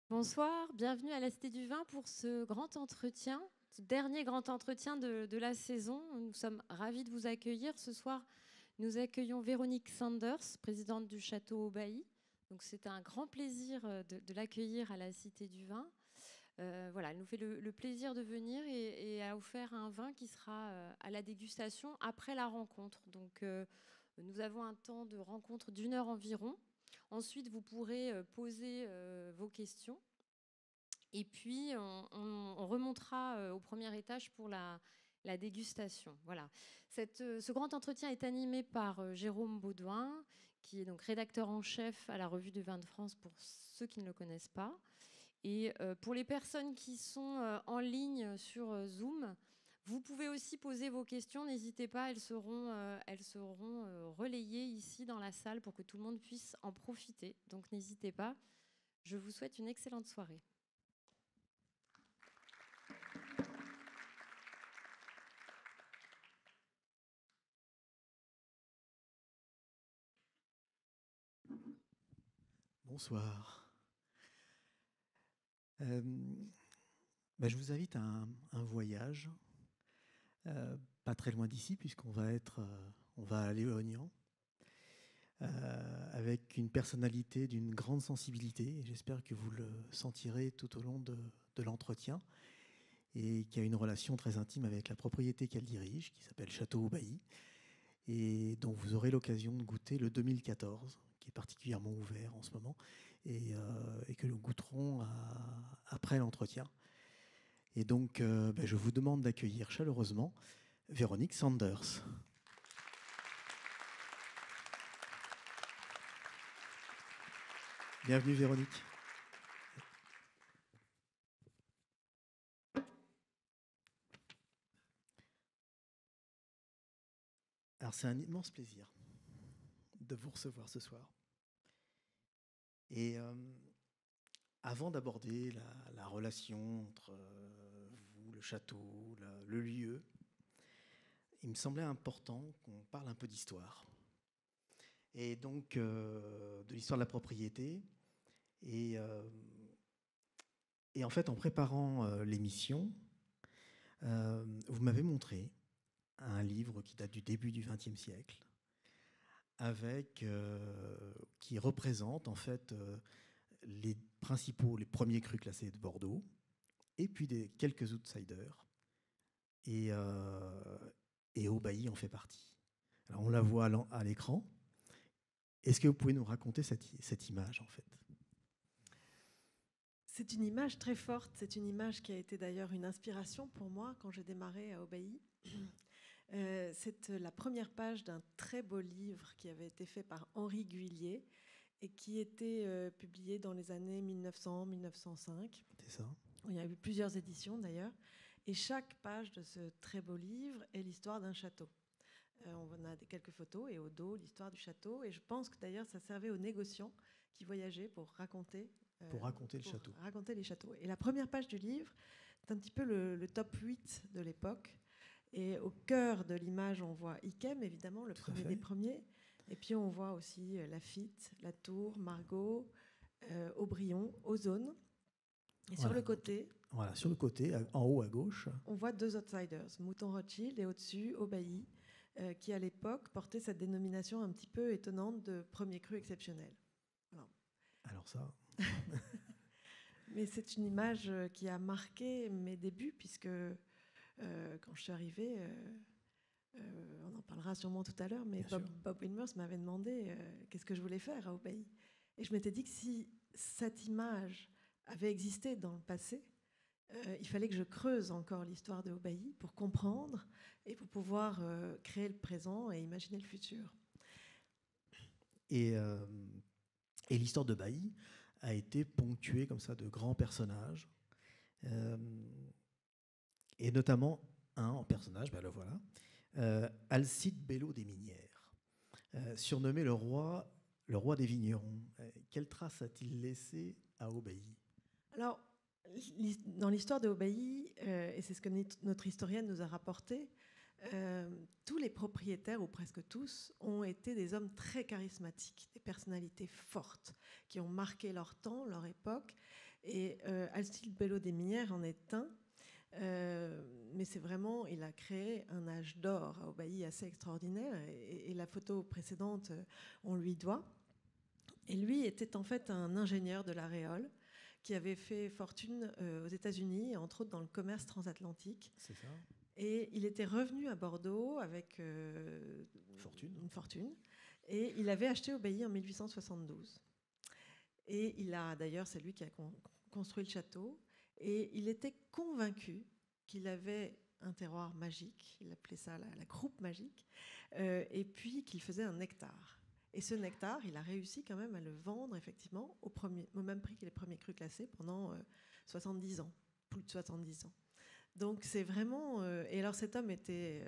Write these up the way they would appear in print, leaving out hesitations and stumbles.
Bonsoir, bienvenue à la Cité du Vin pour ce grand entretien, ce dernier grand entretien de la saison. Nous sommes ravis de vous accueillir. Ce soir, nous accueillons Véronique Sanders, présidente du Château Aubailly. Donc c'est un grand plaisir de l'accueillir à la Cité du Vin. Voilà, elle nous fait le plaisir de venir et a offert un vin qui sera à la dégustation après la rencontre. Donc nous avons un temps de rencontre d'1 heure environ. Ensuite, vous pourrez poser vos questions. Et puis, on remontera au premier étage pour la dégustation. Voilà. Ce grand entretien est animé par Jérôme Baudouin, qui est donc rédacteur en chef à la Revue du Vin de France, pour ceux qui ne le connaissent pas. Et pour les personnes qui sont en ligne sur Zoom, vous pouvez aussi poser vos questions. N'hésitez pas, elles seront relayées ici dans la salle pour que tout le monde puisse en profiter. Donc n'hésitez pas. Je vous souhaite une excellente soirée. Bonsoir. Je vous invite à un voyage, pas très loin d'ici, puisqu'on va aller à Ognan, avec une personnalité d'une grande sensibilité, et j'espère que vous le sentirez tout au long de l'entretien, et qui a une relation très intime avec la propriété qu'elle dirige, qui s'appelle Château Aubailly, et dont vous aurez l'occasion de goûter le 2014, qui est particulièrement ouvert en ce moment, et que nous goûterons après l'entretien. Et donc, je vous demande d'accueillir chaleureusement Véronique Sanders. Bienvenue Véronique. Alors c'est un immense plaisir de vous recevoir ce soir. Et avant d'aborder la relation entre vous, le château, le lieu, il me semblait important qu'on parle un peu d'histoire. Et donc de l'histoire de la propriété. Et en fait, en préparant l'émission, vous m'avez montré un livre qui date du début du XXe siècle, qui représente en fait les premiers crus classés de Bordeaux, et puis quelques outsiders, et Aubailly en fait partie. Alors on la voit à l'écran. Est-ce que vous pouvez nous raconter cette image en fait ? C'est une image très forte, c'est une image qui a été d'ailleurs une inspiration pour moi quand j'ai démarré à Aubailly. C'est la première page d'un très beau livre qui avait été fait par Henri Guillier et qui était publié dans les années 1900-1905. C'est ça. Il y a eu plusieurs éditions d'ailleurs. Et chaque page de ce très beau livre est l'histoire d'un château. On a quelques photos et au dos, l'histoire du château. Et je pense que d'ailleurs, ça servait aux négociants qui voyageaient pour raconter le château. Raconter les châteaux. Et la première page du livre, c'est un petit peu le top 8 de l'époque. Et au cœur de l'image, on voit Yquem, évidemment, le premier des premiers. Et puis on voit aussi Laffitte, La Tour, Margaux, Aubryon, Ozone. Et voilà. Sur le côté, en haut à gauche, on voit deux outsiders, Mouton Rothschild et au-dessus, Aubailly, qui à l'époque portait cette dénomination un petit peu étonnante de premier cru exceptionnel. Alors ça... Mais c'est une image qui a marqué mes débuts, puisque quand je suis arrivée, on en parlera sûrement tout à l'heure, mais Bob Wilmers m'avait demandé qu'est-ce que je voulais faire à Aubailly. Et je m'étais dit que si cette image avait existé dans le passé, il fallait que je creuse encore l'histoire de Aubailly pour comprendre et pour pouvoir créer le présent et imaginer le futur. Et l'histoire d'Aubailly a été ponctuée comme ça de grands personnages, et notamment un personnage, le voilà, Alcide Bello des Minières, surnommé le roi des vignerons. Quelle trace a-t-il laissé à Aubailly ? Alors, dans l'histoire de Aubailly, et c'est ce que notre historienne nous a rapporté, tous les propriétaires, ou presque tous, ont été des hommes très charismatiques, des personnalités fortes, qui ont marqué leur temps, leur époque, Et Alcide Bello des Minières en est un. Mais c'est vraiment, il a créé un âge d'or à Aubailly assez extraordinaire. Et la photo précédente, on lui doit. Et lui était en fait un ingénieur de l'aréole qui avait fait fortune aux États-Unis, entre autres dans le commerce transatlantique. C'est ça. Et il était revenu à Bordeaux avec une fortune. Et il avait acheté Aubailly en 1872. Et d'ailleurs, c'est lui qui a construit le château. Et il était convaincu qu'il avait un terroir magique, il appelait ça la croupe magique, et puis qu'il faisait un nectar. Et ce nectar, il a réussi quand même à le vendre effectivement au même prix que les premiers crus classés pendant 70 ans, plus de 70 ans. Donc c'est vraiment... et alors cet homme était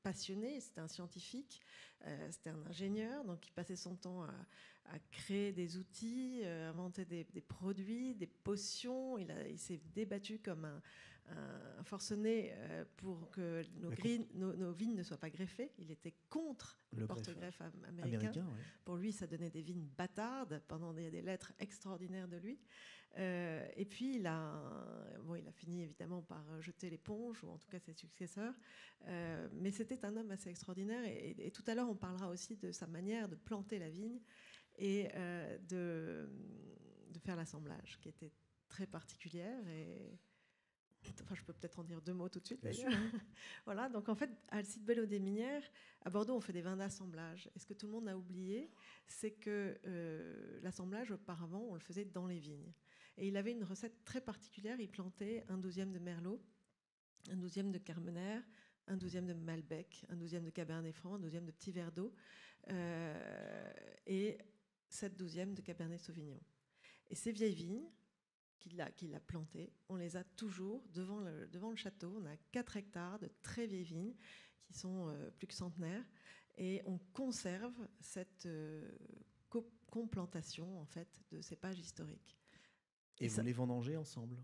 passionné, c'était un scientifique, c'était un ingénieur, donc il passait son temps à créer des outils, inventer des produits, des potions. Il s'est débattu comme un forcené pour que nos vignes ne soient pas greffées. Il était contre le porte-greffe américain. Ouais. Pour lui, ça donnait des vignes bâtardes. Il y a des lettres extraordinaires de lui. Et puis, il a fini évidemment par jeter l'éponge, ou en tout cas ses successeurs. Mais c'était un homme assez extraordinaire. Et tout à l'heure, on parlera aussi de sa manière de planter la vigne et de faire l'assemblage, qui était très particulière. Enfin, je peux peut-être en dire 2 mots tout de suite. Voilà, donc en fait, Alcide Bello des Minières, à Bordeaux, on fait des vins d'assemblage. Et ce que tout le monde a oublié, c'est que l'assemblage, auparavant, on le faisait dans les vignes. Et il avait une recette très particulière. Il plantait 1/12 de Merlot, 1/12 de Carmenère, 1/12 de Malbec, 1/12 de Cabernet Franc, 1/12 de Petit Verdot, et 7/12 de Cabernet Sauvignon. Et ces vieilles vignes qu'il a plantées, on les a toujours devant le château. On a 4 hectares de très vieilles vignes qui sont plus que centenaires, et on conserve cette complantation en fait de cépages historiques. Et vous les vendangez ensemble?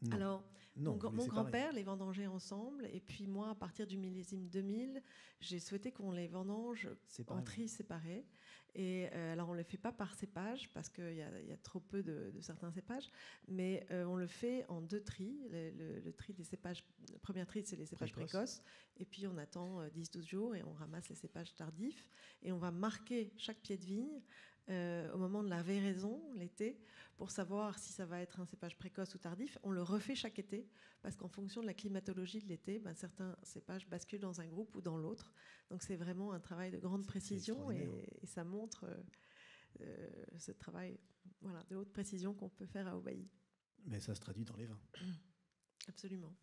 Non. Alors, mon grand-père les vendangeait ensemble, et puis moi, à partir du millésime 2000, j'ai souhaité qu'on les vendange en tri séparés. Et alors, on ne le fait pas par cépage, parce qu'il y a trop peu de certains cépages, mais on le fait en 2 tris. Le tri des cépages, le premier tri, c'est les cépages précoces, et puis on attend 10-12 jours, et on ramasse les cépages tardifs, et on va marquer chaque pied de vigne au moment de la véraison, l'été, pour savoir si ça va être un cépage précoce ou tardif. On le refait chaque été, parce qu'en fonction de la climatologie de l'été, certains cépages basculent dans un groupe ou dans l'autre. Donc c'est vraiment un travail de grande précision, et ça montre ce travail de haute précision qu'on peut faire à Aubailly. Mais ça se traduit dans les vins. Absolument.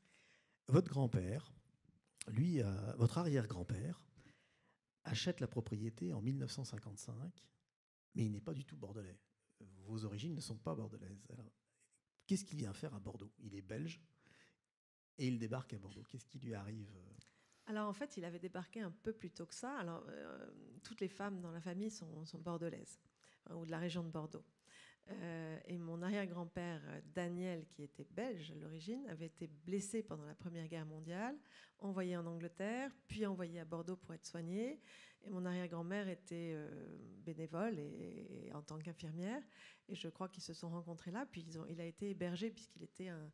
Votre grand-père, lui, votre arrière-grand-père, achète la propriété en 1955, mais il n'est pas du tout bordelais. Vos origines ne sont pas bordelaises. Alors, qu'est-ce qu'il vient faire à Bordeaux? Il est belge et il débarque à Bordeaux. Qu'est-ce qui lui arrive? Alors en fait, il avait débarqué un peu plus tôt que ça. Alors toutes les femmes dans la famille sont bordelaise, ou de la région de Bordeaux. Et mon arrière-grand-père Daniel, qui était belge à l'origine, avait été blessé pendant la Première Guerre mondiale, envoyé en Angleterre, puis envoyé à Bordeaux pour être soigné. Et mon arrière-grand-mère était bénévole et en tant qu'infirmière. Et je crois qu'ils se sont rencontrés là. Puis il a été hébergé, puisqu'il était un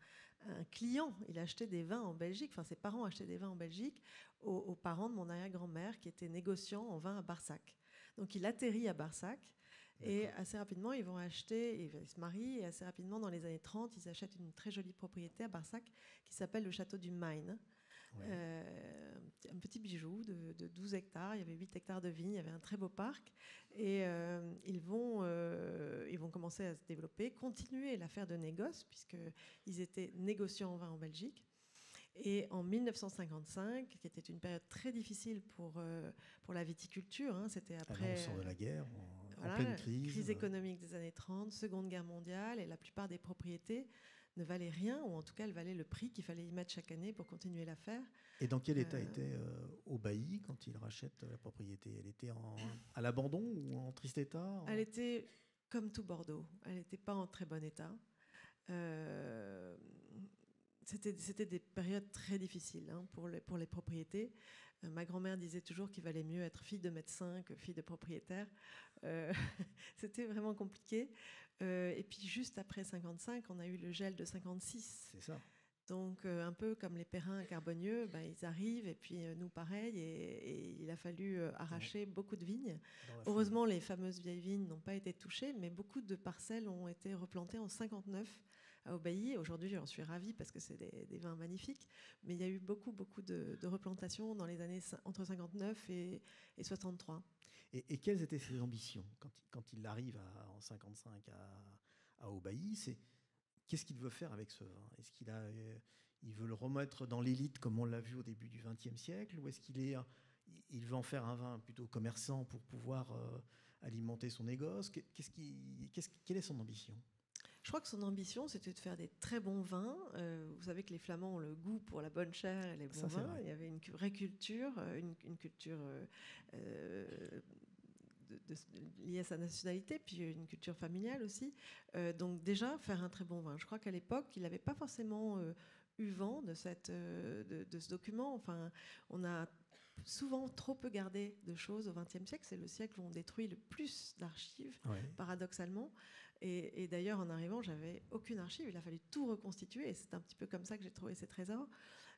client. Il achetait des vins en Belgique. Enfin, ses parents achetaient des vins en Belgique aux parents de mon arrière-grand-mère, qui était négociant en vin à Barsac. Donc il atterrit à Barsac. Et assez rapidement, ils vont acheter, ils se marient, et assez rapidement, dans les années 30, ils achètent une très jolie propriété à Barsac qui s'appelle le château du Maine. Ouais. Un petit bijou de 12 hectares, il y avait 8 hectares de vignes, il y avait un très beau parc. Et ils vont commencer à se développer, continuer l'affaire de négoce, puisqu'ils étaient négociants en vin en Belgique. Et en 1955, qui était une période très difficile pour la viticulture, c'était après... on sort de la guerre, en pleine crise économique des années 30, Seconde Guerre mondiale, et la plupart des propriétés ne valaient rien, ou en tout cas, elles valaient le prix qu'il fallait y mettre chaque année pour continuer l'affaire. Et dans quel état était Aubailly quand il rachète la propriété? Elle était à l'abandon ou en triste état? Elle était comme tout Bordeaux. Elle n'était pas en très bon état. C'était des périodes très difficiles pour les propriétés. Ma grand-mère disait toujours qu'il valait mieux être fille de médecin que fille de propriétaire. C'était vraiment compliqué. Et puis juste après 55, on a eu le gel de 56. C'est ça. Donc un peu comme les périns carbonieux, ils arrivent et puis nous pareil, et il a fallu arracher beaucoup de vignes. Heureusement, les fameuses vieilles vignes n'ont pas été touchées, mais beaucoup de parcelles ont été replantées en 59 à Aubailly. Aujourd'hui, j'en suis ravie parce que c'est des vins magnifiques, mais il y a eu beaucoup de replantations dans les années entre 59 et 63. Et quelles étaient ses ambitions quand il arrive en 55 à Aubailly? Qu'est-ce qu'il veut faire avec ce vin? Est-ce il veut le remettre dans l'élite comme on l'a vu au début du XXe siècle, ou est-ce il veut en faire un vin plutôt commerçant pour pouvoir alimenter son négoce? Quelle est son ambition? Je crois que son ambition, c'était de faire des très bons vins. Vous savez que les Flamands ont le goût pour la bonne chair et les bons vins. Il y avait une vraie culture, une culture liée à sa nationalité, puis une culture familiale aussi. Donc déjà, faire un très bon vin. Je crois qu'à l'époque, il n'avait pas forcément eu vent de ce document. Enfin, on a souvent trop peu gardé de choses au XXe siècle. C'est le siècle où on détruit le plus d'archives, paradoxalement. Et d'ailleurs, en arrivant, j'avais aucune archive. Il a fallu tout reconstituer. Et c'est un petit peu comme ça que j'ai trouvé ces trésors.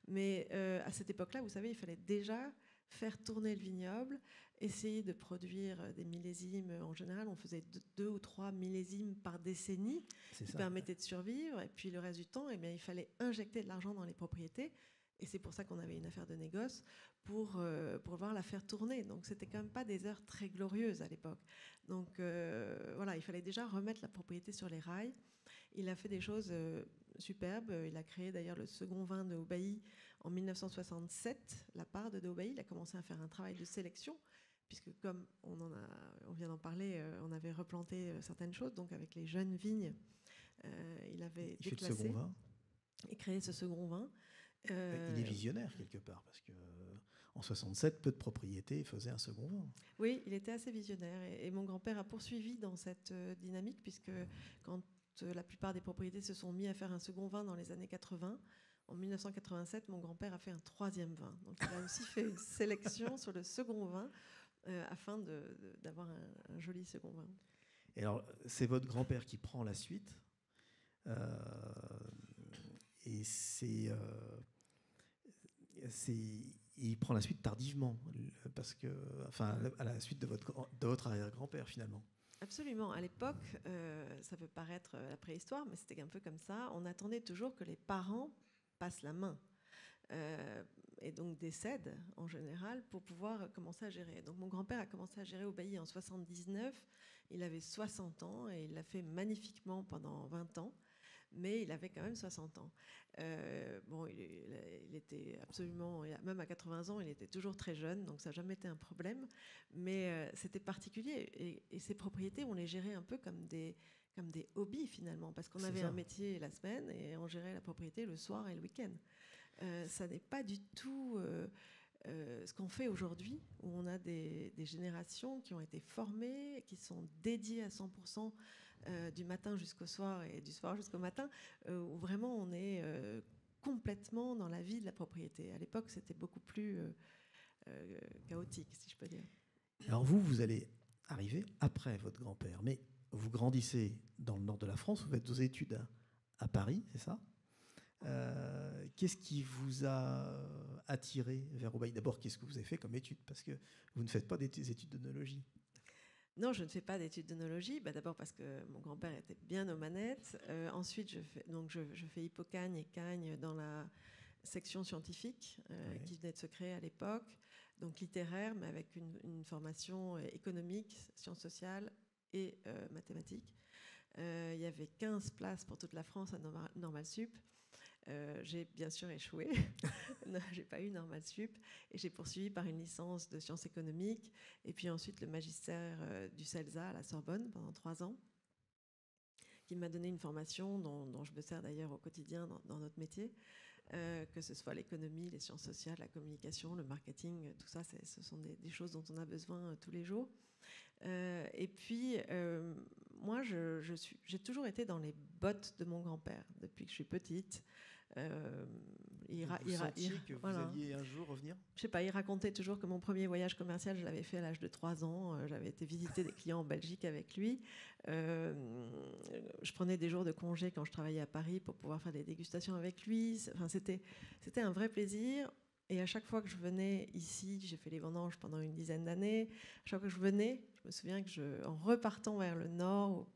Mais à cette époque-là, vous savez, il fallait déjà faire tourner le vignoble, essayer de produire des millésimes. En général, on faisait 2 ou 3 millésimes par décennie qui permettaient de survivre. Et puis le reste du temps, il fallait injecter de l'argent dans les propriétés. Et c'est pour ça qu'on avait une affaire de négoce pour pouvoir la faire tourner. Donc c'était quand même pas des heures très glorieuses à l'époque. Donc voilà, il fallait déjà remettre la propriété sur les rails. Il a fait des choses superbes. Il a créé d'ailleurs le second vin de Aubailly en 1967, la part de Aubailly. Il a commencé à faire un travail de sélection, puisque comme on vient d'en parler, on avait replanté certaines choses. Donc avec les jeunes vignes, il avait déclassé. Fait le second vin. Et créé ce second vin. Il est visionnaire quelque part, parce que en 67, peu de propriétés faisaient un second vin. Oui, il était assez visionnaire, et mon grand-père a poursuivi dans cette dynamique, puisque quand la plupart des propriétés se sont mis à faire un second vin dans les années 80, en 1987, mon grand-père a fait un troisième vin. Donc il a aussi fait une sélection sur le second vin afin d'avoir un joli second vin. Et alors, c'est votre grand-père qui prend la suite. Et il prend la suite tardivement, parce que, à la suite de votre arrière-grand-père finalement. Absolument. À l'époque, ça peut paraître la préhistoire, mais c'était un peu comme ça. On attendait toujours que les parents passent la main et donc décèdent en général pour pouvoir commencer à gérer. Donc mon grand-père a commencé à gérer Aubailly en 79. Il avait 60 ans et il l'a fait magnifiquement pendant 20 ans. Mais il avait quand même 60 ans. Il était absolument, même à 80 ans, il était toujours très jeune, donc ça n'a jamais été un problème. Mais c'était particulier. Et ces propriétés, on les gérait un peu comme des hobbies finalement, parce qu'on avait un métier la semaine et on gérait la propriété le soir et le week-end. Ça n'est pas du tout ce qu'on fait aujourd'hui, où on a des générations qui ont été formées, qui sont dédiées à 100%. Du matin jusqu'au soir et du soir jusqu'au matin, où vraiment on est complètement dans la vie de la propriété. À l'époque, c'était beaucoup plus chaotique, si je peux dire. Alors vous allez arriver après votre grand-père, mais vous grandissez dans le nord de la France, vous faites vos études à Paris, c'est ça? Qu'est-ce qui vous a attiré vers Aubailly? D'abord, qu'est-ce que vous avez fait comme études? Parce que vous ne faites pas des études d'œnologie. Non, je ne fais pas d'études d'œnologie. D'abord parce que mon grand-père était bien aux manettes. Ensuite, je fais Hippocagne et Cagne dans la section scientifique qui venait de se créer à l'époque. Donc littéraire, mais avec une formation économique, sciences sociales et mathématiques. Il y avait 15 places pour toute la France à Normal Sup. J'ai bien sûr échoué, j'ai pas eu Normal Sup, et j'ai poursuivi par une licence de sciences économiques, et puis ensuite le magistère du CELSA à la Sorbonne pendant 3 ans, qui m'a donné une formation dont je me sers d'ailleurs au quotidien dans notre métier, que ce soit l'économie, les sciences sociales, la communication, le marketing, tout ça, ce sont des choses dont on a besoin tous les jours. Et puis, moi, j'ai toujours été dans les bottes de mon grand-père depuis que je suis petite. que vous alliez un jour revenir ? Je sais pas, il racontait toujours que mon premier voyage commercial, je l'avais fait à l'âge de 3 ans. J'avais été visiter des clients en Belgique avec lui. Je prenais des jours de congé quand je travaillais à Paris pour pouvoir faire des dégustations avec lui. Enfin, c'était un vrai plaisir. Et à chaque fois que je venais ici, j'ai fait les vendanges pendant une dizaine d'années. À chaque fois que je venais, je me souviens que en repartant vers le nord,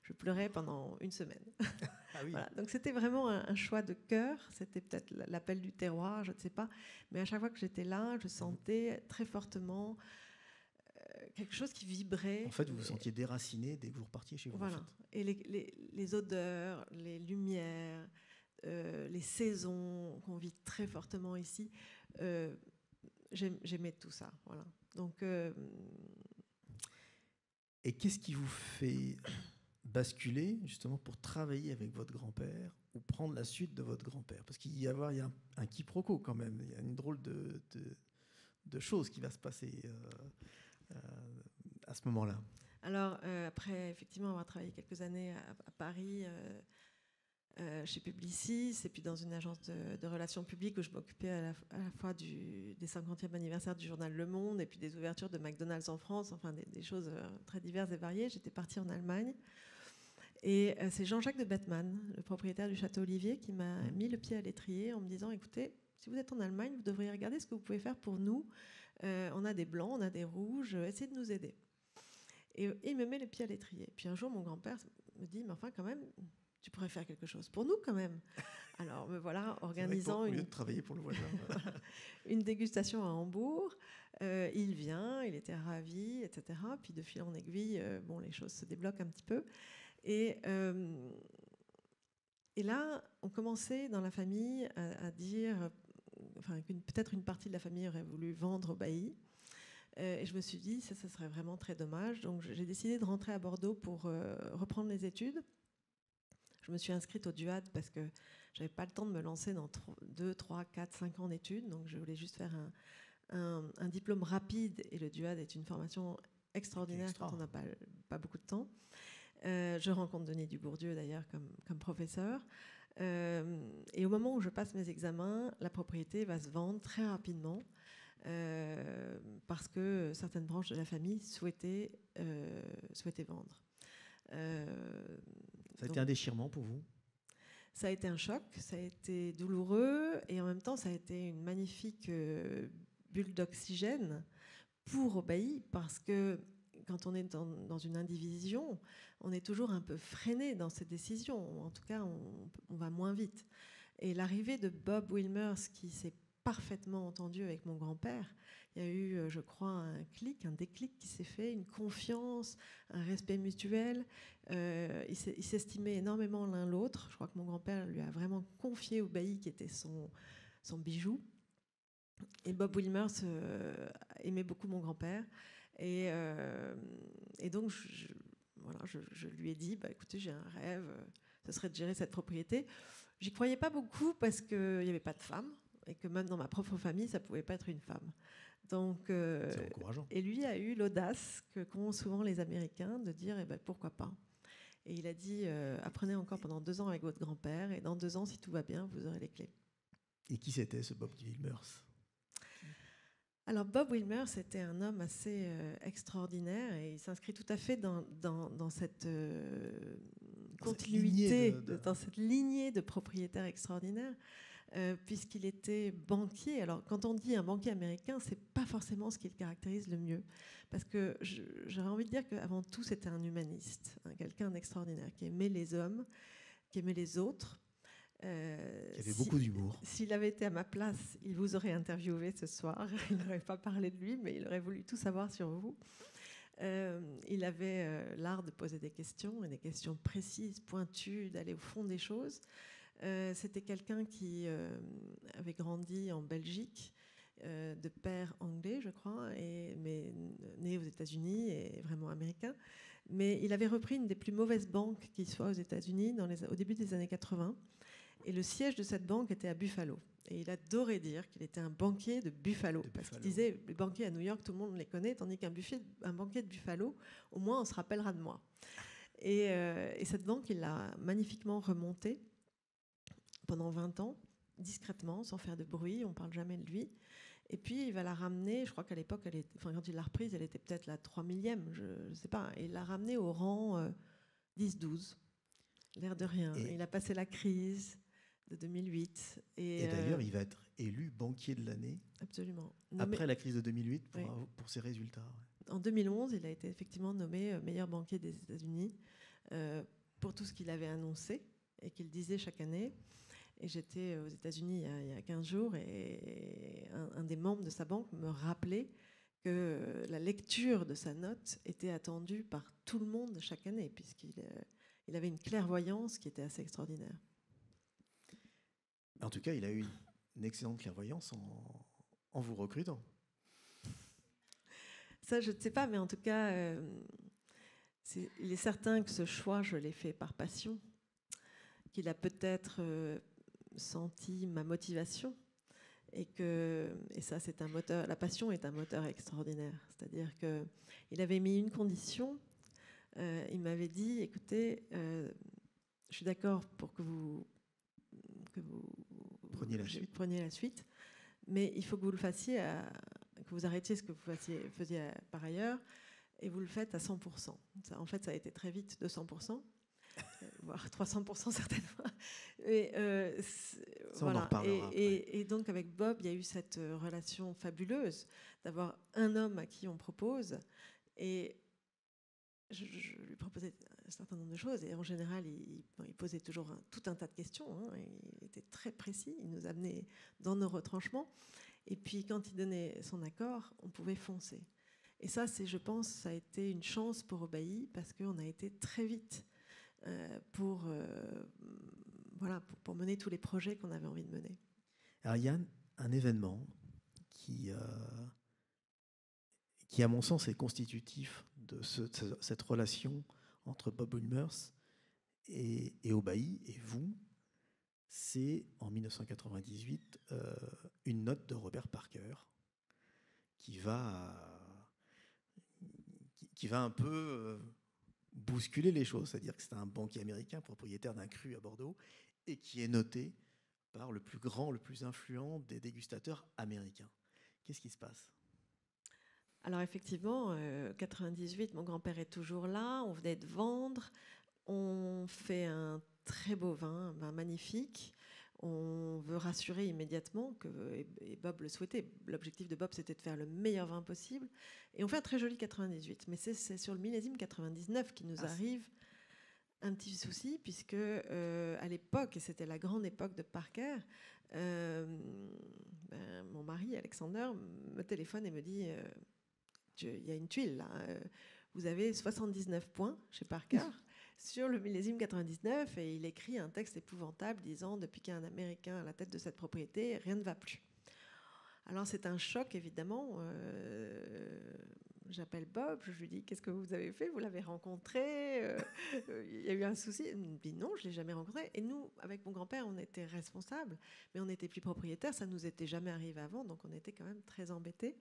je pleurais pendant une semaine. Ah oui. Voilà. Donc c'était vraiment un choix de cœur. C'était peut-être l'appel du terroir, je ne sais pas. Mais à chaque fois que j'étais là, je sentais très fortement quelque chose qui vibrait. En fait, vous vous sentiez déraciné dès que vous repartiez chez vous. Voilà. En fait. Et les odeurs, les lumières, les saisons qu'on vit très fortement ici, j'aimais tout ça. Voilà. Donc, et qu'est-ce qui vous fait basculer justement pour travailler avec votre grand-père ou prendre la suite de votre grand-père ? Parce qu'il y a un quiproquo quand même. Il y a une drôle de choses qui va se passer à ce moment-là. Alors, après effectivement avoir travaillé quelques années à Paris, chez Publicis, et puis dans une agence de relations publiques où je m'occupais à la fois des 50e anniversaire du journal Le Monde et puis des ouvertures de McDonald's en France, enfin des choses très diverses et variées. J'étais partie en Allemagne. Et c'est Jean-Jacques de Bettmann, le propriétaire du Château Olivier, qui m'a mis le pied à l'étrier en me disant, écoutez, si vous êtes en Allemagne, vous devriez regarder ce que vous pouvez faire pour nous. On a des blancs, on a des rouges, essayez de nous aider. Et il me met le pied à l'étrier. Puis un jour, mon grand-père me dit, mais enfin quand même, tu pourrais faire quelque chose pour nous quand même. Alors me voilà organisant au lieu de travailler pour le voisin. une dégustation à Hambourg. Il vient, il était ravi, etc. Puis de fil en aiguille, les choses se débloquent un petit peu. Et là, on commençait dans la famille à dire, peut-être une partie de la famille aurait voulu vendre au bailli. Et je me suis dit, ça serait vraiment très dommage. Donc j'ai décidé de rentrer à Bordeaux pour reprendre les études. Je me suis inscrite au DUAD parce que je n'avais pas le temps de me lancer dans 2, 3, 4, 5 ans d'études. Donc je voulais juste faire un diplôme rapide. Et le DUAD est une formation extraordinaire quand on n'a pas beaucoup de temps. Je rencontre Denis Dubourdieu d'ailleurs comme professeur. Et au moment où je passe mes examens, la propriété va se vendre très rapidement parce que certaines branches de la famille souhaitaient vendre. Ça a été un déchirement pour vous ? Ça a été un choc, ça a été douloureux et en même temps ça a été une magnifique bulle d'oxygène pour Aubailly parce que quand on est dans une indivision, on est toujours un peu freiné dans ses décisions. En tout cas, on va moins vite. Et l'arrivée de Bob Wilmers, qui s'est parfaitement entendu avec mon grand-père, il y a eu, je crois, un déclic qui s'est fait, une confiance, un respect mutuel. Ils s'estimaient énormément l'un l'autre. Je crois que mon grand-père lui a vraiment confié Aubailly, qui était son bijou. Et Bob Wilmers aimait beaucoup mon grand-père. Et donc, je lui ai dit, écoutez, j'ai un rêve, ce serait de gérer cette propriété. J'y croyais pas beaucoup parce qu'il n'y avait pas de femme et que même dans ma propre famille, ça pouvait pas être une femme. Donc, c'est encourageant. Et lui a eu l'audace qu'ont souvent les Américains de dire, pourquoi pas. Et il a dit, apprenez encore pendant 2 ans avec votre grand-père et dans 2 ans, si tout va bien, vous aurez les clés. Et qui c'était ce Bob Wilmers ? Alors Bob Wilmers, c'était un homme assez extraordinaire et il s'inscrit tout à fait dans cette continuité, dans cette lignée de propriétaires extraordinaires, puisqu'il était banquier. Alors quand on dit un banquier américain, c'est pas forcément ce qui le caractérise le mieux, parce que j'aurais envie de dire qu'avant tout, c'était un humaniste, quelqu'un d'extraordinaire, qui aimait les hommes, qui aimait les autres. Il y avait beaucoup d'humour. S'il avait été à ma place, il vous aurait interviewé ce soir. Il n'aurait pas parlé de lui, mais il aurait voulu tout savoir sur vous. Il avait l'art de poser des questions, et des questions précises, pointues, d'aller au fond des choses. C'était quelqu'un qui avait grandi en Belgique, de père anglais, je crois, mais né aux États-Unis et vraiment américain. Mais il avait repris une des plus mauvaises banques qui soit aux États-Unis au début des années 80. Et le siège de cette banque était à Buffalo. Et il adorait dire qu'il était un banquier de Buffalo. Parce qu'il disait, les banquiers à New York, tout le monde les connaît, tandis qu'un banquier de Buffalo, au moins on se rappellera de moi. Et cette banque, il l'a magnifiquement remontée pendant 20 ans. discrètement, sans faire de bruit, on ne parle jamais de lui. Et puis, il va la ramener, je crois qu'à l'époque, quand il l'a reprise, elle était peut-être la 3 millième, je ne sais pas. Et il l'a ramenée au rang 10-12, l'air de rien. Il a passé la crise de 2008. Et d'ailleurs, il va être élu banquier de l'année. Absolument. Après la crise de 2008 pour ses résultats. Ouais. En 2011, il a été effectivement nommé meilleur banquier des États-Unis pour tout ce qu'il avait annoncé et qu'il disait chaque année. Et j'étais aux États-Unis il y a 15 jours et un des membres de sa banque me rappelait que la lecture de sa note était attendue par tout le monde chaque année, puisqu'il avait une clairvoyance qui était assez extraordinaire. En tout cas, il a eu une excellente clairvoyance en vous recrutant. Ça, je ne sais pas, mais en tout cas, il est certain que ce choix, je l'ai fait par passion, qu'il a peut-être senti ma motivation et ça, c'est un moteur. La passion est un moteur extraordinaire. C'est-à-dire qu'il avait mis une condition. Il m'avait dit, écoutez, je suis d'accord pour que vous preniez la suite, mais il faut que vous le fassiez, que vous arrêtiez ce que vous faisiez par ailleurs, et vous le faites à 100%. En fait, ça a été très vite 200%, voire 300% certainement. Voilà. Et donc avec Bob, il y a eu cette relation fabuleuse d'avoir un homme à qui on propose, et je lui proposais un certain nombre de choses, et en général, il posait toujours tout un tas de questions. Il était très précis, il nous amenait dans nos retranchements. Et puis, quand il donnait son accord, on pouvait foncer. Et ça, je pense, ça a été une chance pour Obéi, parce qu'on a été très vite pour mener tous les projets qu'on avait envie de mener. Alors, il y a un événement qui, à mon sens, est constitutif de cette relation entre Bob Wilmers et Obéi et vous. C'est en 1998 une note de Robert Parker qui va un peu bousculer les choses. C'est-à-dire que c'est un banquier américain propriétaire d'un cru à Bordeaux et qui est noté par le plus grand, le plus influent des dégustateurs américains. Qu'est-ce qui se passe ? Alors effectivement, 98, mon grand-père est toujours là, on venait de vendre, on fait un très beau vin, un vin magnifique. On veut rassurer immédiatement, et Bob le souhaitait. L'objectif de Bob, c'était de faire le meilleur vin possible. Et on fait un très joli 98. Mais c'est sur le millésime 99 qui nous arrive un petit souci, puisque à l'époque, et c'était la grande époque de Parker, mon mari, Alexander, me téléphone et me dit il y a une tuile là. Vous avez 79 points chez Parker sur le millésime 99, et il écrit un texte épouvantable disant « Depuis qu'il y a un Américain à la tête de cette propriété, rien ne va plus ». Alors c'est un choc, évidemment. J'appelle Bob, je lui dis « Qu'est-ce que vous avez fait ? Vous l'avez rencontré ? Il y a eu un souci ?» Il me dit « Non, je ne l'ai jamais rencontré ». Et nous, avec mon grand-père, on était responsables, mais on n'était plus propriétaires. Ça ne nous était jamais arrivé avant, donc on était quand même très embêtés.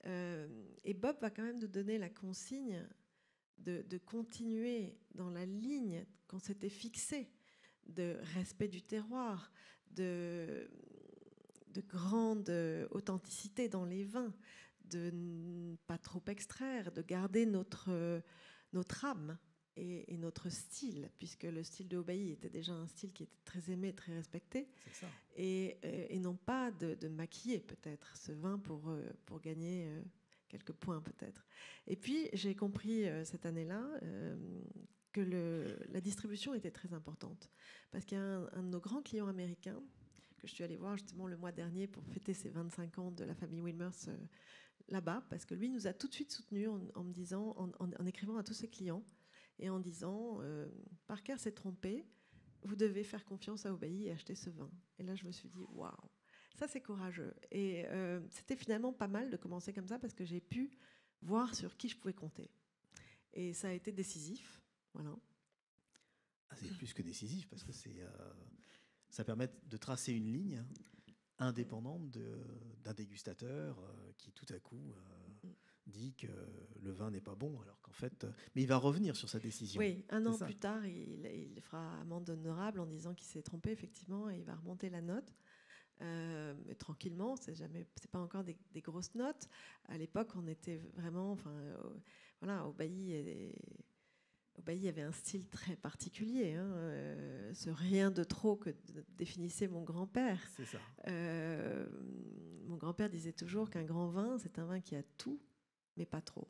Et Bob va quand même nous donner la consigne de continuer dans la ligne qu'on s'était fixée, de respect du terroir, de grande authenticité dans les vins, de ne pas trop extraire, de garder notre âme et notre style, puisque le style de Obéi était déjà un style qui était très aimé, très respecté, c'est ça. Et non pas de maquiller peut-être ce vin pour gagner quelques points peut-être. Et puis j'ai compris cette année-là que la distribution était très importante, parce qu'il y a un de nos grands clients américains que je suis allée voir justement le mois dernier pour fêter ses 25 ans de la famille Wilmers là-bas, parce que lui nous a tout de suite soutenus en me disant, en écrivant à tous ses clients et en disant Parker s'est trompé, vous devez faire confiance à Obéi et acheter ce vin. Et là je me suis dit waouh, ça c'est courageux. Et c'était finalement pas mal de commencer comme ça, parce que j'ai pu voir sur qui je pouvais compter. Et ça a été décisif. Voilà. C'est plus que décisif, parce que ça permet de tracer une ligne indépendante d'un dégustateur qui tout à coup dit que le vin n'est pas bon, alors qu'en fait... mais il va revenir sur sa décision. Oui, un an plus tard, il fera amende honorable en disant qu'il s'est trompé, effectivement, et il va remonter la note. mais tranquillement, c'est pas encore des grosses notes. À l'époque, on était vraiment, voilà, au Bailly avait un style très particulier, hein, ce rien de trop que définissait mon grand-père. C'est ça. Mon grand-père disait toujours qu'un grand vin, c'est un vin qui a tout, mais pas trop.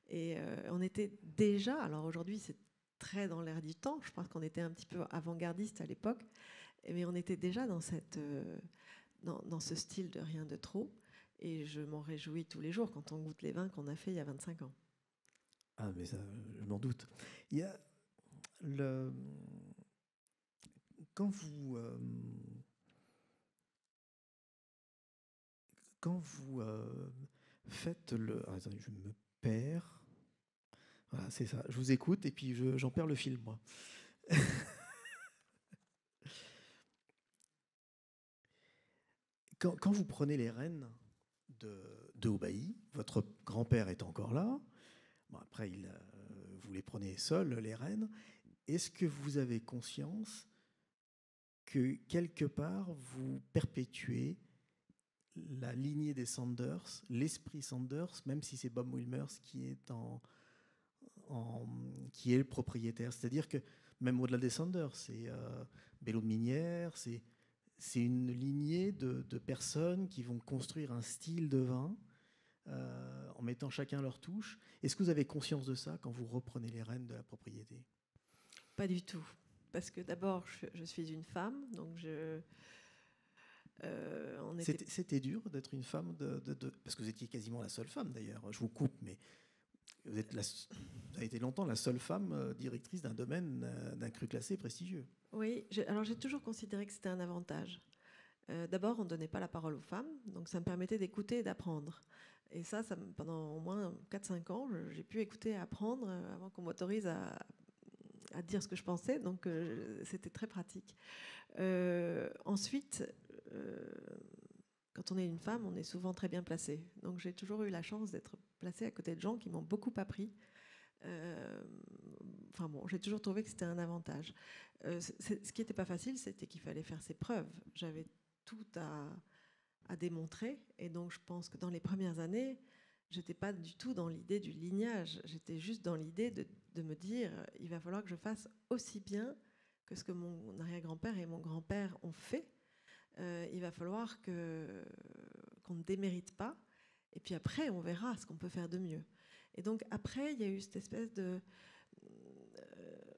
Et on était déjà, alors aujourd'hui c'est très dans l'air du temps, je pense qu'on était un petit peu avant-gardiste à l'époque, mais on était déjà dans ce style de rien de trop. Et je m'en réjouis tous les jours quand on goûte les vins qu'on a fait il y a 25 ans. Ah, mais ça, je m'en doute. Il y a quand vous faites attendez, je me perds. Voilà, c'est ça. Je vous écoute et puis j'en perds le fil, moi. Quand vous prenez les rênes de Aubailly, votre grand-père est encore là. Bon, après, vous les prenez seuls, les rênes. Est-ce que vous avez conscience que quelque part, vous perpétuez la lignée des Sanders, l'esprit Sanders, même si c'est Bob Wilmers qui est qui est le propriétaire. C'est-à-dire que même au-delà des Sanders, c'est Bello de Minière, c'est une lignée de personnes qui vont construire un style de vin en mettant chacun leur touche. Est-ce que vous avez conscience de ça quand vous reprenez les rênes de la propriété ? Pas du tout. Parce que d'abord, je suis une femme, donc C'était dur d'être une femme, parce que vous étiez quasiment la seule femme d'ailleurs. Je vous coupe, mais vous avez été longtemps la seule femme directrice d'un domaine, d'un cru classé prestigieux. Oui, alors j'ai toujours considéré que c'était un avantage. D'abord, on ne donnait pas la parole aux femmes, donc ça me permettait d'écouter et d'apprendre. Et ça pendant au moins 4-5 ans, j'ai pu écouter et apprendre avant qu'on m'autorise à dire ce que je pensais, donc c'était très pratique. Ensuite, quand on est une femme, on est souvent très bien placé. Donc j'ai toujours eu la chance d'être placée à côté de gens qui m'ont beaucoup appris. J'ai toujours trouvé que c'était un avantage. Ce qui n'était pas facile, c'était qu'il fallait faire ses preuves. J'avais tout à démontrer, et donc je pense que dans les premières années, j'étais pas du tout dans l'idée du lignage. J'étais juste dans l'idée de me dire, il va falloir que je fasse aussi bien que ce que mon arrière-grand-père et mon grand-père ont fait. Il va falloir qu'on ne démérite pas, et puis après on verra ce qu'on peut faire de mieux. Et donc après, il y a eu cette espèce de...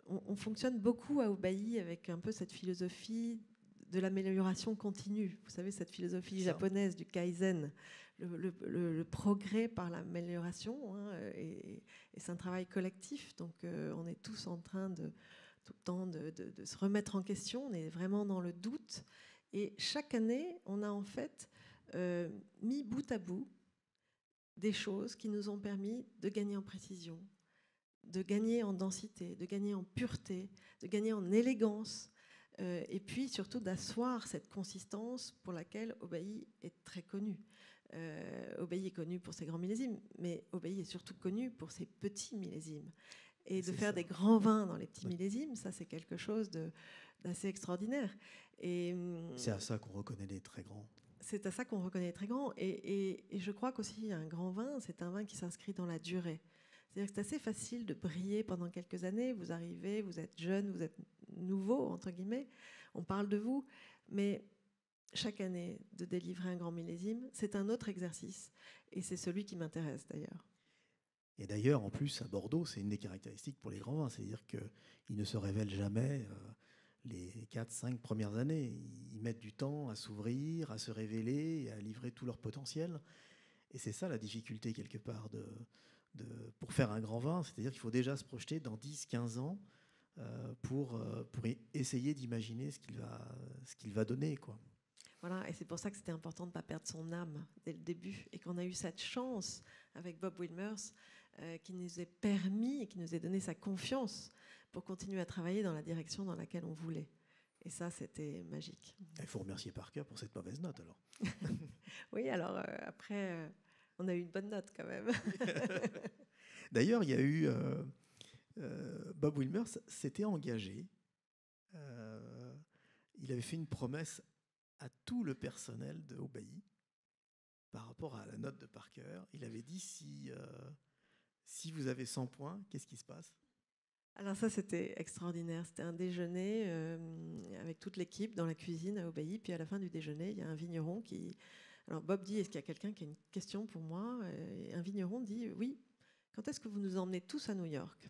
on fonctionne beaucoup à Aubailly avec un peu cette philosophie de l'amélioration continue. Vous savez, cette philosophie japonaise du kaizen, le progrès par l'amélioration, hein, et c'est un travail collectif. Donc on est tous en train tout le temps de se remettre en question. On est vraiment dans le doute. Et chaque année, on a en fait mis bout à bout des choses qui nous ont permis de gagner en précision, de gagner en densité, de gagner en pureté, de gagner en élégance, et puis surtout d'asseoir cette consistance pour laquelle Aubailly est très connu. Aubailly est connu pour ses grands millésimes, mais Aubailly est surtout connu pour ses petits millésimes. Et de faire des grands vins dans les petits millésimes, ça c'est quelque chose d'assez extraordinaire. Et c'est à ça qu'on reconnaît les très grands. C'est à ça qu'on reconnaît les très grands. Et je crois qu'aussi un grand vin, c'est un vin qui s'inscrit dans la durée. C'est-à-dire que c'est assez facile de briller pendant quelques années. Vous arrivez, vous êtes jeune, vous êtes nouveau, entre guillemets. On parle de vous. Mais chaque année, de délivrer un grand millésime, c'est un autre exercice. Et c'est celui qui m'intéresse d'ailleurs. Et d'ailleurs, en plus, à Bordeaux, c'est une des caractéristiques pour les grands vins. C'est-à-dire qu'ils ne se révèlent jamais les 4-5 premières années. Ils mettent du temps à s'ouvrir, à se révéler et à livrer tout leur potentiel. Et c'est ça la difficulté, quelque part, pour faire un grand vin. C'est-à-dire qu'il faut déjà se projeter dans 10-15 ans pour essayer d'imaginer ce qu'il va donner, quoi. Voilà, et c'est pour ça que c'était important de ne pas perdre son âme dès le début, et qu'on a eu cette chance avec Bob Wilmers qui nous ait permis et qui nous ait donné sa confiance pour continuer à travailler dans la direction dans laquelle on voulait. Et ça, c'était magique. Il faut remercier Parker pour cette mauvaise note, alors. Oui, alors après, on a eu une bonne note quand même. D'ailleurs, il y a eu... Bob Wilmers s'était engagé. Il avait fait une promesse à tout le personnel de Obéi par rapport à la note de Parker. Il avait dit si vous avez 100 points, qu'est-ce qui se passe? Alors ça, c'était extraordinaire. C'était un déjeuner avec toute l'équipe dans la cuisine à Obéi. Puis à la fin du déjeuner, il y a un vigneron qui... Alors Bob dit, est-ce qu'il y a quelqu'un qui a une question pour moi? Et un vigneron dit, oui, quand est-ce que vous nous emmenez tous à New York?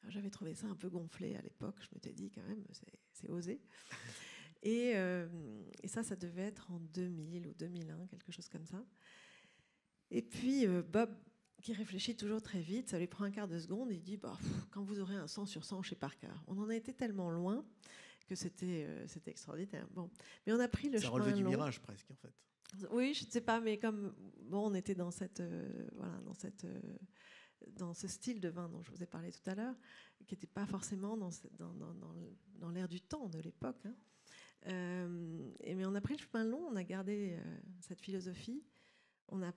Alors, j'avais trouvé ça un peu gonflé à l'époque. Je m'étais dit, quand même, c'est osé. Et ça devait être en 2000 ou 2001, quelque chose comme ça. Et puis Bob, qui réfléchit toujours très vite, ça lui prend un quart de seconde, et il dit quand vous aurez un 100 sur 100 chez Parker. On en a été tellement loin que c'était extraordinaire. Bon. Mais on a pris le chemin long. Ça relevait du mirage presque, en fait. Oui, je ne sais pas, mais comme on était dans dans ce style de vin dont je vous ai parlé tout à l'heure, qui n'était pas forcément dans l'air du temps de l'époque. Hein. Mais on a pris le chemin long, on a gardé cette philosophie, on a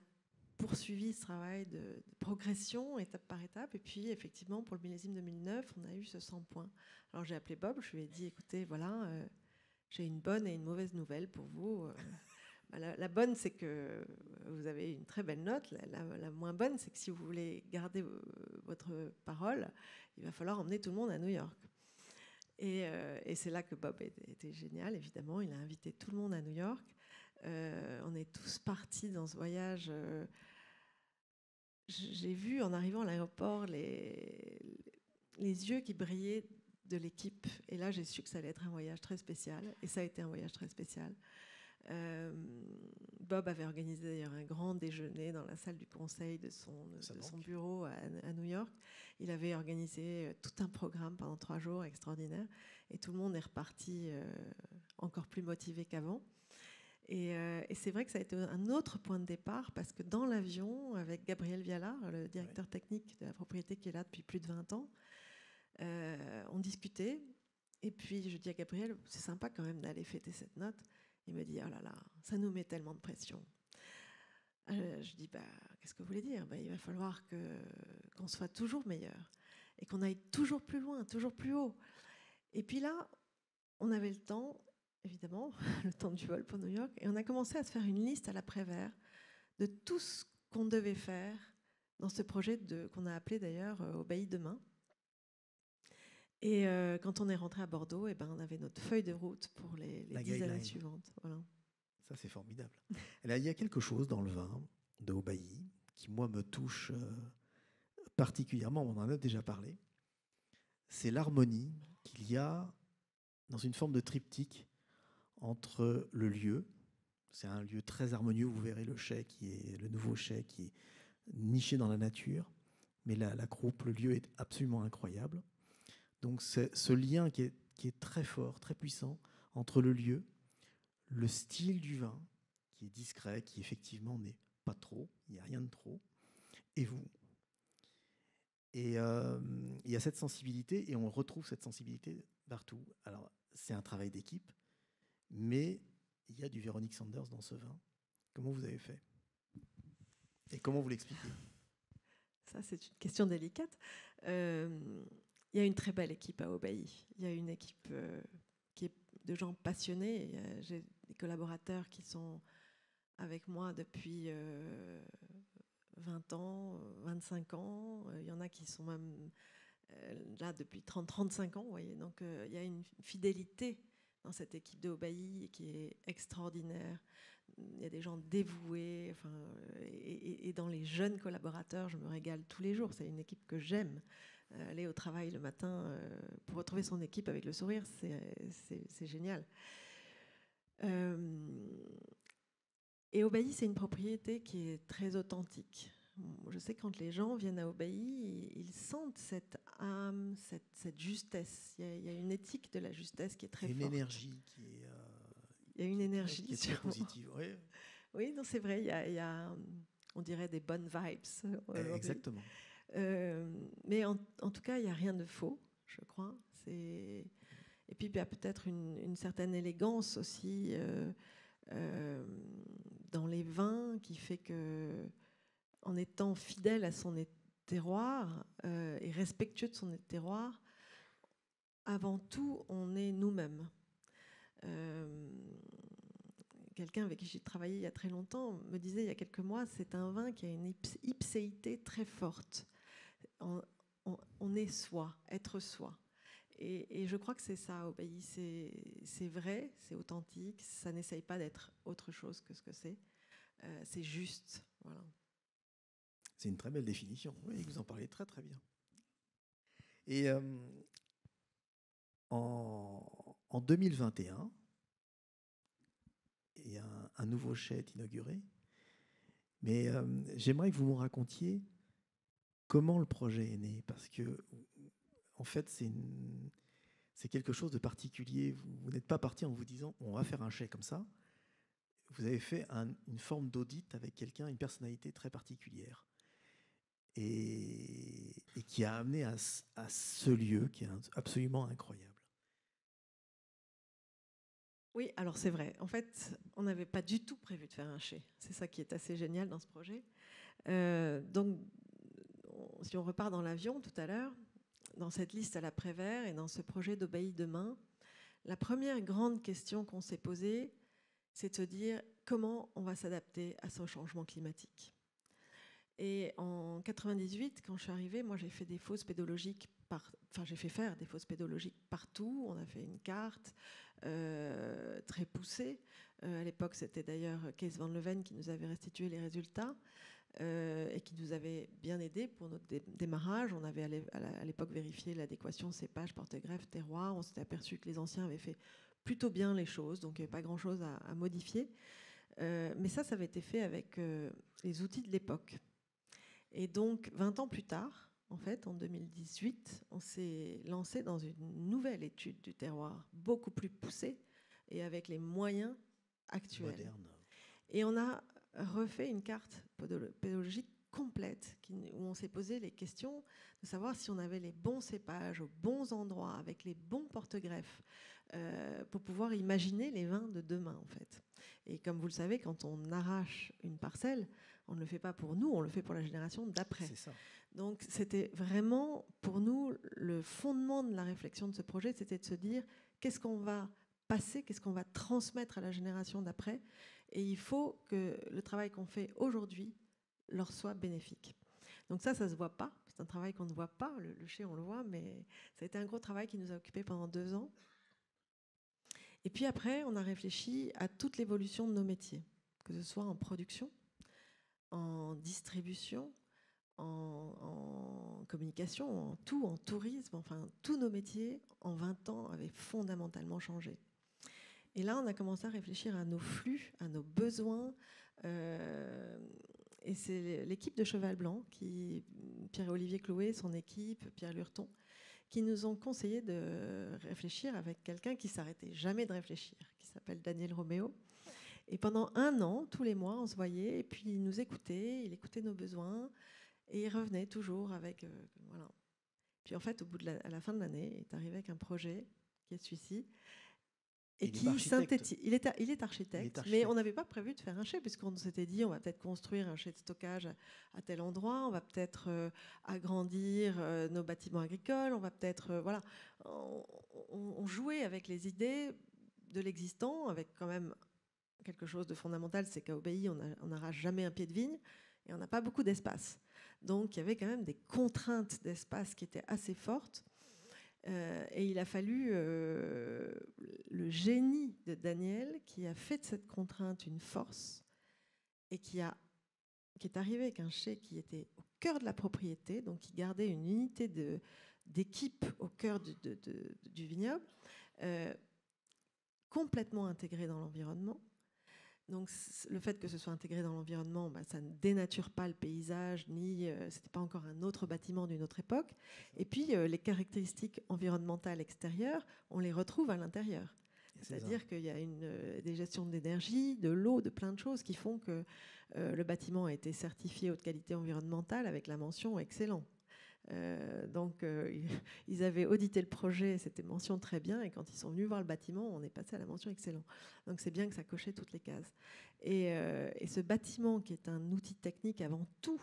poursuivi ce travail de progression étape par étape, et puis effectivement pour le millésime 2009 on a eu ce 100 points. Alors j'ai appelé Bob, je lui ai dit écoutez, voilà, j'ai une bonne et une mauvaise nouvelle pour vous. La bonne, c'est que vous avez une très belle note. La moins bonne, c'est que si vous voulez garder votre parole, il va falloir emmener tout le monde à New York. Et c'est là que Bob était génial, évidemment. Il a invité tout le monde à New York. On est tous partis dans ce voyage. J'ai vu en arrivant à l'aéroport les yeux qui brillaient de l'équipe. Et là, j'ai su que ça allait être un voyage très spécial. Et ça a été un voyage très spécial. Bob avait organisé d'ailleurs un grand déjeuner dans la salle du conseil de son bureau à New York. Il avait organisé tout un programme pendant 3 jours extraordinaire, et tout le monde est reparti encore plus motivé qu'avant. Et c'est vrai que ça a été un autre point de départ, parce que dans l'avion, avec Gabriel Viala, le directeur technique de la propriété qui est là depuis plus de 20 ans, on discutait, et puis je dis à Gabriel, c'est sympa quand même d'aller fêter cette note. Il me dit, oh là là, ça nous met tellement de pression. Je dis, qu'est-ce que vous voulez dire? Il va falloir qu'on soit toujours meilleur et qu'on aille toujours plus loin, toujours plus haut. Et puis là, on avait le temps, évidemment, le temps du vol pour New York, et on a commencé à se faire une liste à l'après-vert de tout ce qu'on devait faire dans ce projet qu'on a appelé d'ailleurs Obéi demain. Et quand on est rentré à Bordeaux, on avait notre feuille de route pour les 10 années suivantes. Voilà. Ça, c'est formidable. Et là, il y a quelque chose dans le vin de Obéi qui, moi, me touche particulièrement. On en a déjà parlé. C'est l'harmonie qu'il y a dans une forme de triptyque entre le lieu. C'est un lieu très harmonieux. Vous verrez le chai, le nouveau chai, qui est niché dans la nature. Mais la croupe, le lieu est absolument incroyable. Donc c'est ce lien qui est très fort, très puissant entre le lieu, le style du vin, qui est discret, qui effectivement n'est pas trop, il n'y a rien de trop, et vous. Et il y a cette sensibilité, et on retrouve cette sensibilité partout. Alors c'est un travail d'équipe, mais il y a du Véronique Sanders dans ce vin. Comment vous avez fait? Et comment vous l'expliquez? Ça, c'est une question délicate. Il y a une très belle équipe à Obéi. Il y a une équipe qui est de gens passionnés. J'ai des collaborateurs qui sont avec moi depuis 20 ans, 25 ans. Il y en a qui sont même là depuis 30-35 ans. Vous voyez. Donc il y a une fidélité dans cette équipe de Obéi qui est extraordinaire. Il y a des gens dévoués. Et dans les jeunes collaborateurs, je me régale tous les jours. C'est une équipe que j'aime. Aller au travail le matin pour retrouver son équipe avec le sourire, c'est génial. Et Obéi, c'est une propriété qui est très authentique. Je sais que quand les gens viennent à Obéi, ils sentent cette âme, cette justesse. Il y a une éthique de la justesse qui est très forte. Une énergie qui est... il y a une énergie qui est très positive. Oui, oui, non, c'est vrai. Il y a, on dirait, des bonnes vibes. Exactement. Mais en tout cas, il n'y a rien de faux, je crois. Et puis, il y a peut-être une certaine élégance aussi dans les vins qui fait que, en étant fidèle à son terroir et respectueux de son terroir, avant tout, on est nous-mêmes. quelqu'un avec qui j'ai travaillé il y a très longtemps me disait il y a quelques mois, c'est un vin qui a une ipséité très forte. On est soi, être soi. Et je crois que c'est ça, Obéi. C'est vrai, c'est authentique, ça n'essaye pas d'être autre chose que ce que c'est. C'est juste. Voilà. C'est une très belle définition. Oui, vous en parlez très très bien. Et en 2021, il y a un nouveau chai est inauguré. Mais j'aimerais que vous me racontiez comment le projet est né. Parce que, en fait, c'est quelque chose de particulier. Vous n'êtes pas parti en vous disant on va faire un chai comme ça. Vous avez fait une forme d'audit avec quelqu'un, une personnalité très particulière. Et qui a amené à ce lieu qui est absolument incroyable. Oui, alors c'est vrai. En fait, on n'avait pas du tout prévu de faire un chai. C'est ça qui est assez génial dans ce projet. Donc, si on repart dans l'avion tout à l'heure, dans cette liste à la Prévert et dans ce projet d'Obéi demain, la première grande question qu'on s'est posée, c'est de se dire comment on va s'adapter à ce changement climatique. Et en 98, quand je suis arrivée, moi j'ai fait des fosses pédologiques, j'ai fait faire des fosses pédologiques partout. On a fait une carte très poussée. À l'époque, c'était d'ailleurs Kees van Leuven qui nous avait restitué les résultats et qui nous avait bien aidé pour notre démarrage. On avait à l'époque vérifié l'adéquation cépage, porte-greffe, terroir. On s'était aperçu que les anciens avaient fait plutôt bien les choses, donc il n'y avait pas grand-chose à modifier. Mais ça avait été fait avec les outils de l'époque. Et donc, 20 ans plus tard, en fait, en 2018, on s'est lancé dans une nouvelle étude du terroir, beaucoup plus poussée et avec les moyens actuels. Moderne. Et on a refait une carte pédologique complète où on s'est posé les questions de savoir si on avait les bons cépages aux bons endroits, avec les bons porte-greffes, pour pouvoir imaginer les vins de demain, en fait. Et comme vous le savez, quand on arrache une parcelle, on ne le fait pas pour nous, on le fait pour la génération d'après. C'est ça. Donc c'était vraiment, pour nous, le fondement de la réflexion de ce projet, c'était de se dire qu'est-ce qu'on va passer, qu'est-ce qu'on va transmettre à la génération d'après. Et il faut que le travail qu'on fait aujourd'hui leur soit bénéfique. Donc ça se voit pas. C'est un travail qu'on ne voit pas. Le chai, on le voit, mais ça a été un gros travail qui nous a occupés pendant 2 ans. Et puis après, on a réfléchi à toute l'évolution de nos métiers, que ce soit en production, en distribution, en communication, en tout, en tourisme. Enfin, tous nos métiers, en 20 ans, avaient fondamentalement changé. Et là, on a commencé à réfléchir à nos flux, à nos besoins. Et c'est l'équipe de Cheval Blanc, Pierre-Olivier Chloé, son équipe, Pierre Lurton, qui nous ont conseillé de réfléchir avec quelqu'un qui ne s'arrêtait jamais de réfléchir, qui s'appelle Daniel Roméo. Et pendant 1 an, tous les mois, on se voyait, et puis il nous écoutait, il écoutait nos besoins, et il revenait toujours avec... voilà. Puis en fait, à la fin de l'année, il est arrivé avec un projet, qui est celui-ci, et qui synthétise. Il est architecte, mais on n'avait pas prévu de faire un chai, puisqu'on s'était dit on va peut-être construire un chai de stockage à tel endroit, on va peut-être agrandir nos bâtiments agricoles, on va peut-être... voilà. On jouait avec les idées de l'existant, avec quand même quelque chose de fondamental, c'est qu'à Obéi, on n'arrache jamais un pied de vigne, et on n'a pas beaucoup d'espace. Donc il y avait quand même des contraintes d'espace qui étaient assez fortes. Et il a fallu le génie de Daniel qui a fait de cette contrainte une force et qui est arrivé avec un chai qui était au cœur de la propriété, donc qui gardait une unité d'équipe au cœur du vignoble, complètement intégré dans l'environnement. Donc le fait que ce soit intégré dans l'environnement, ça ne dénature pas le paysage, ni c'était pas encore un autre bâtiment d'une autre époque. Et puis les caractéristiques environnementales extérieures, on les retrouve à l'intérieur. C'est-à-dire qu'il y a des gestions d'énergie, de l'eau, de plein de choses qui font que le bâtiment a été certifié haute qualité environnementale avec la mention excellent. Donc ils avaient audité le projet, c'était mention très bien, et quand ils sont venus voir le bâtiment, on est passé à la mention excellent. Donc c'est bien que ça cochait toutes les cases. Et ce bâtiment, qui est un outil technique avant tout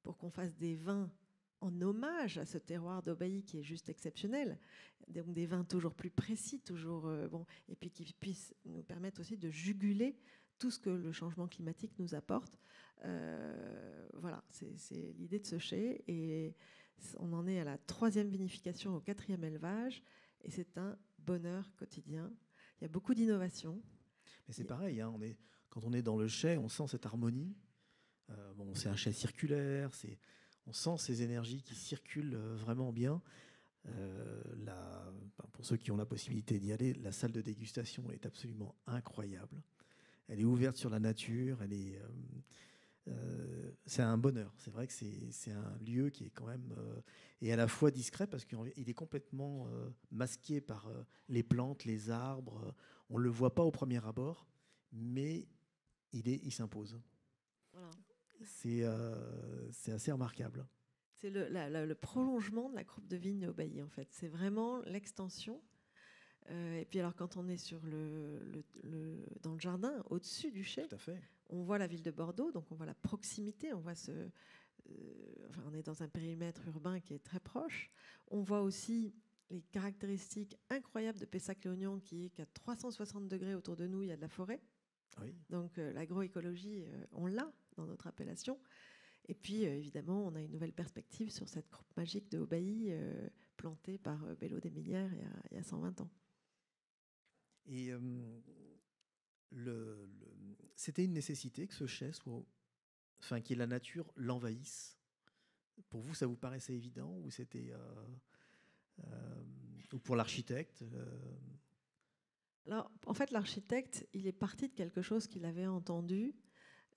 pour qu'on fasse des vins en hommage à ce terroir d'Obéi qui est juste exceptionnel, donc des vins toujours plus précis, toujours et puis qui puissent nous permettre aussi de juguler tout ce que le changement climatique nous apporte. Voilà, c'est l'idée de ce chai. Et on en est à la 3e vinification, au 4e élevage. Et c'est un bonheur quotidien. Il y a beaucoup d'innovation. Mais c'est pareil, hein, quand on est dans le chai, on sent cette harmonie. C'est un chai circulaire, on sent ces énergies qui circulent vraiment bien. Pour ceux qui ont la possibilité d'y aller, la salle de dégustation est absolument incroyable. Elle est ouverte sur la nature, c'est un bonheur. C'est vrai que c'est un lieu qui est quand même et à la fois discret parce qu'il est complètement masqué par les plantes, les arbres. On ne le voit pas au premier abord, mais il s'impose. Voilà. C'est assez remarquable. C'est le prolongement de la croupe de vigne au Bailly, en fait. C'est vraiment l'extension. Et puis alors, quand on est dans le jardin, au-dessus du chai, tout à fait, on voit la ville de Bordeaux, donc on voit la proximité, on voit on est dans un périmètre urbain qui est très proche. On voit aussi les caractéristiques incroyables de Pessac-Léognan, qui est qu'à 360 degrés autour de nous, il y a de la forêt. Oui. Donc l'agroécologie, on l'a dans notre appellation. Et puis évidemment, on a une nouvelle perspective sur cette croupe magique de Haut-Bailly, plantée par Bello des Millières il y a 120 ans. Et c'était une nécessité que ce chai qui la nature l'envahisse. Pour vous, ça vous paraissait évident ou c'était ou pour l'architecte Alors, en fait, l'architecte, il est parti de quelque chose qu'il avait entendu.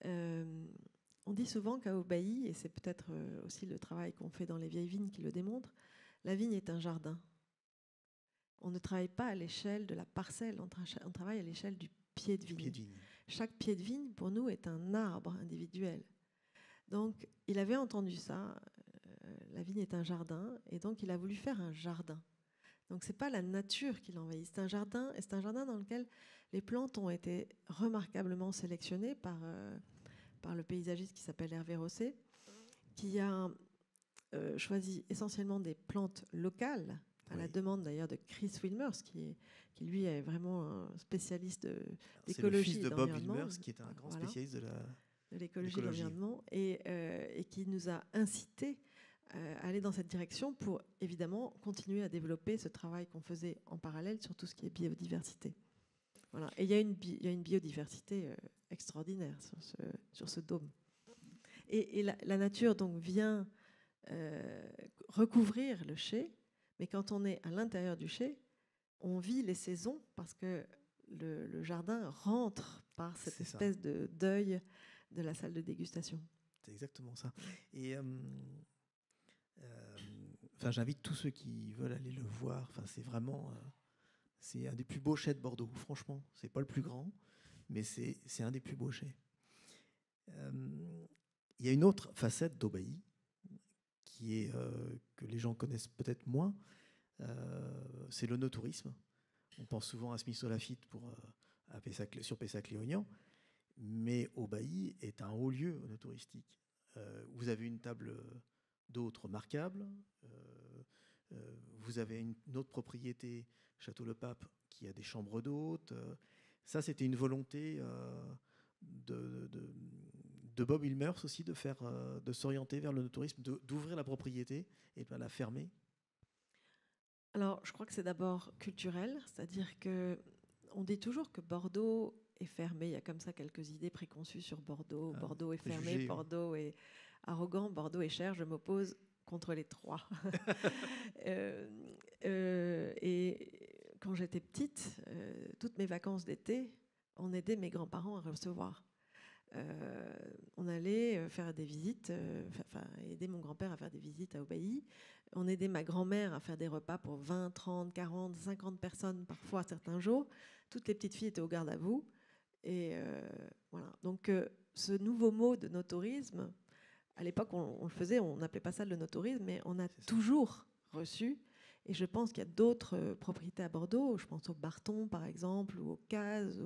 On dit souvent qu'à Haut-Bailly, et c'est peut-être aussi le travail qu'on fait dans les vieilles vignes qui le démontre, la vigne est un jardin. On ne travaille pas à l'échelle de la parcelle, on travaille à l'échelle du pied de vigne. Chaque pied de vigne, pour nous, est un arbre individuel. Donc, il avait entendu ça, la vigne est un jardin, et donc il a voulu faire un jardin. Donc, ce n'est pas la nature qui l'envahit, c'est un jardin, et c'est un jardin dans lequel les plantes ont été remarquablement sélectionnées par le paysagiste qui s'appelle Hervé Rosset, qui a choisi essentiellement des plantes locales, à la demande d'ailleurs de Chris Wilmers, qui lui est vraiment un spécialiste d'écologie. C'est le fils de Bob Wilmers, qui est un grand spécialiste de l'écologie et de l'environnement, et qui nous a incités à aller dans cette direction pour évidemment continuer à développer ce travail qu'on faisait en parallèle sur tout ce qui est biodiversité. Voilà. Et il y a une biodiversité extraordinaire sur ce dôme. Et la nature donc vient recouvrir le chai, mais quand on est à l'intérieur du chai, on vit les saisons parce que le jardin rentre par cette espèce de deuil de la salle de dégustation. C'est exactement ça. Et j'invite tous ceux qui veulent aller le voir. C'est vraiment c'est un des plus beaux chais de Bordeaux. Franchement, c'est pas le plus grand, mais c'est un des plus beaux chais. Il y a une autre facette d'Haut-Bailly qui est que les gens connaissent peut-être moins. C'est l'onotourisme. On pense souvent à Smith-Olafite sur Pessac-Léognan, mais Haut-Bailly est un haut lieu onotouristique. Vous avez une table d'hôtes remarquable. Vous avez une autre propriété, Château-le-Pape, qui a des chambres d'hôtes. Ça, c'était une volonté de Bob Wilmers aussi de s'orienter vers le tourisme, d'ouvrir la propriété et de la fermer. Alors, je crois que c'est d'abord culturel, c'est-à-dire qu'on dit toujours que Bordeaux est fermé. Il y a comme ça quelques idées préconçues sur Bordeaux. Bordeaux est fermé, Bordeaux est arrogant, Bordeaux est cher. Je m'oppose contre les trois. Et quand j'étais petite, toutes mes vacances d'été, on aidait mes grands-parents à recevoir. On allait faire des visites, aider mon grand-père à faire des visites à Haut-Bailly. On aidait ma grand-mère à faire des repas pour 20, 30, 40, 50 personnes, parfois certains jours. Toutes les petites filles étaient au garde à vous. Et voilà. Donc, ce nouveau mot de no-tourisme, à l'époque, on le faisait, on n'appelait pas ça le no-tourisme, mais on a toujours reçu. Et je pense qu'il y a d'autres propriétés à Bordeaux. Je pense au Barton, par exemple, ou au Caz.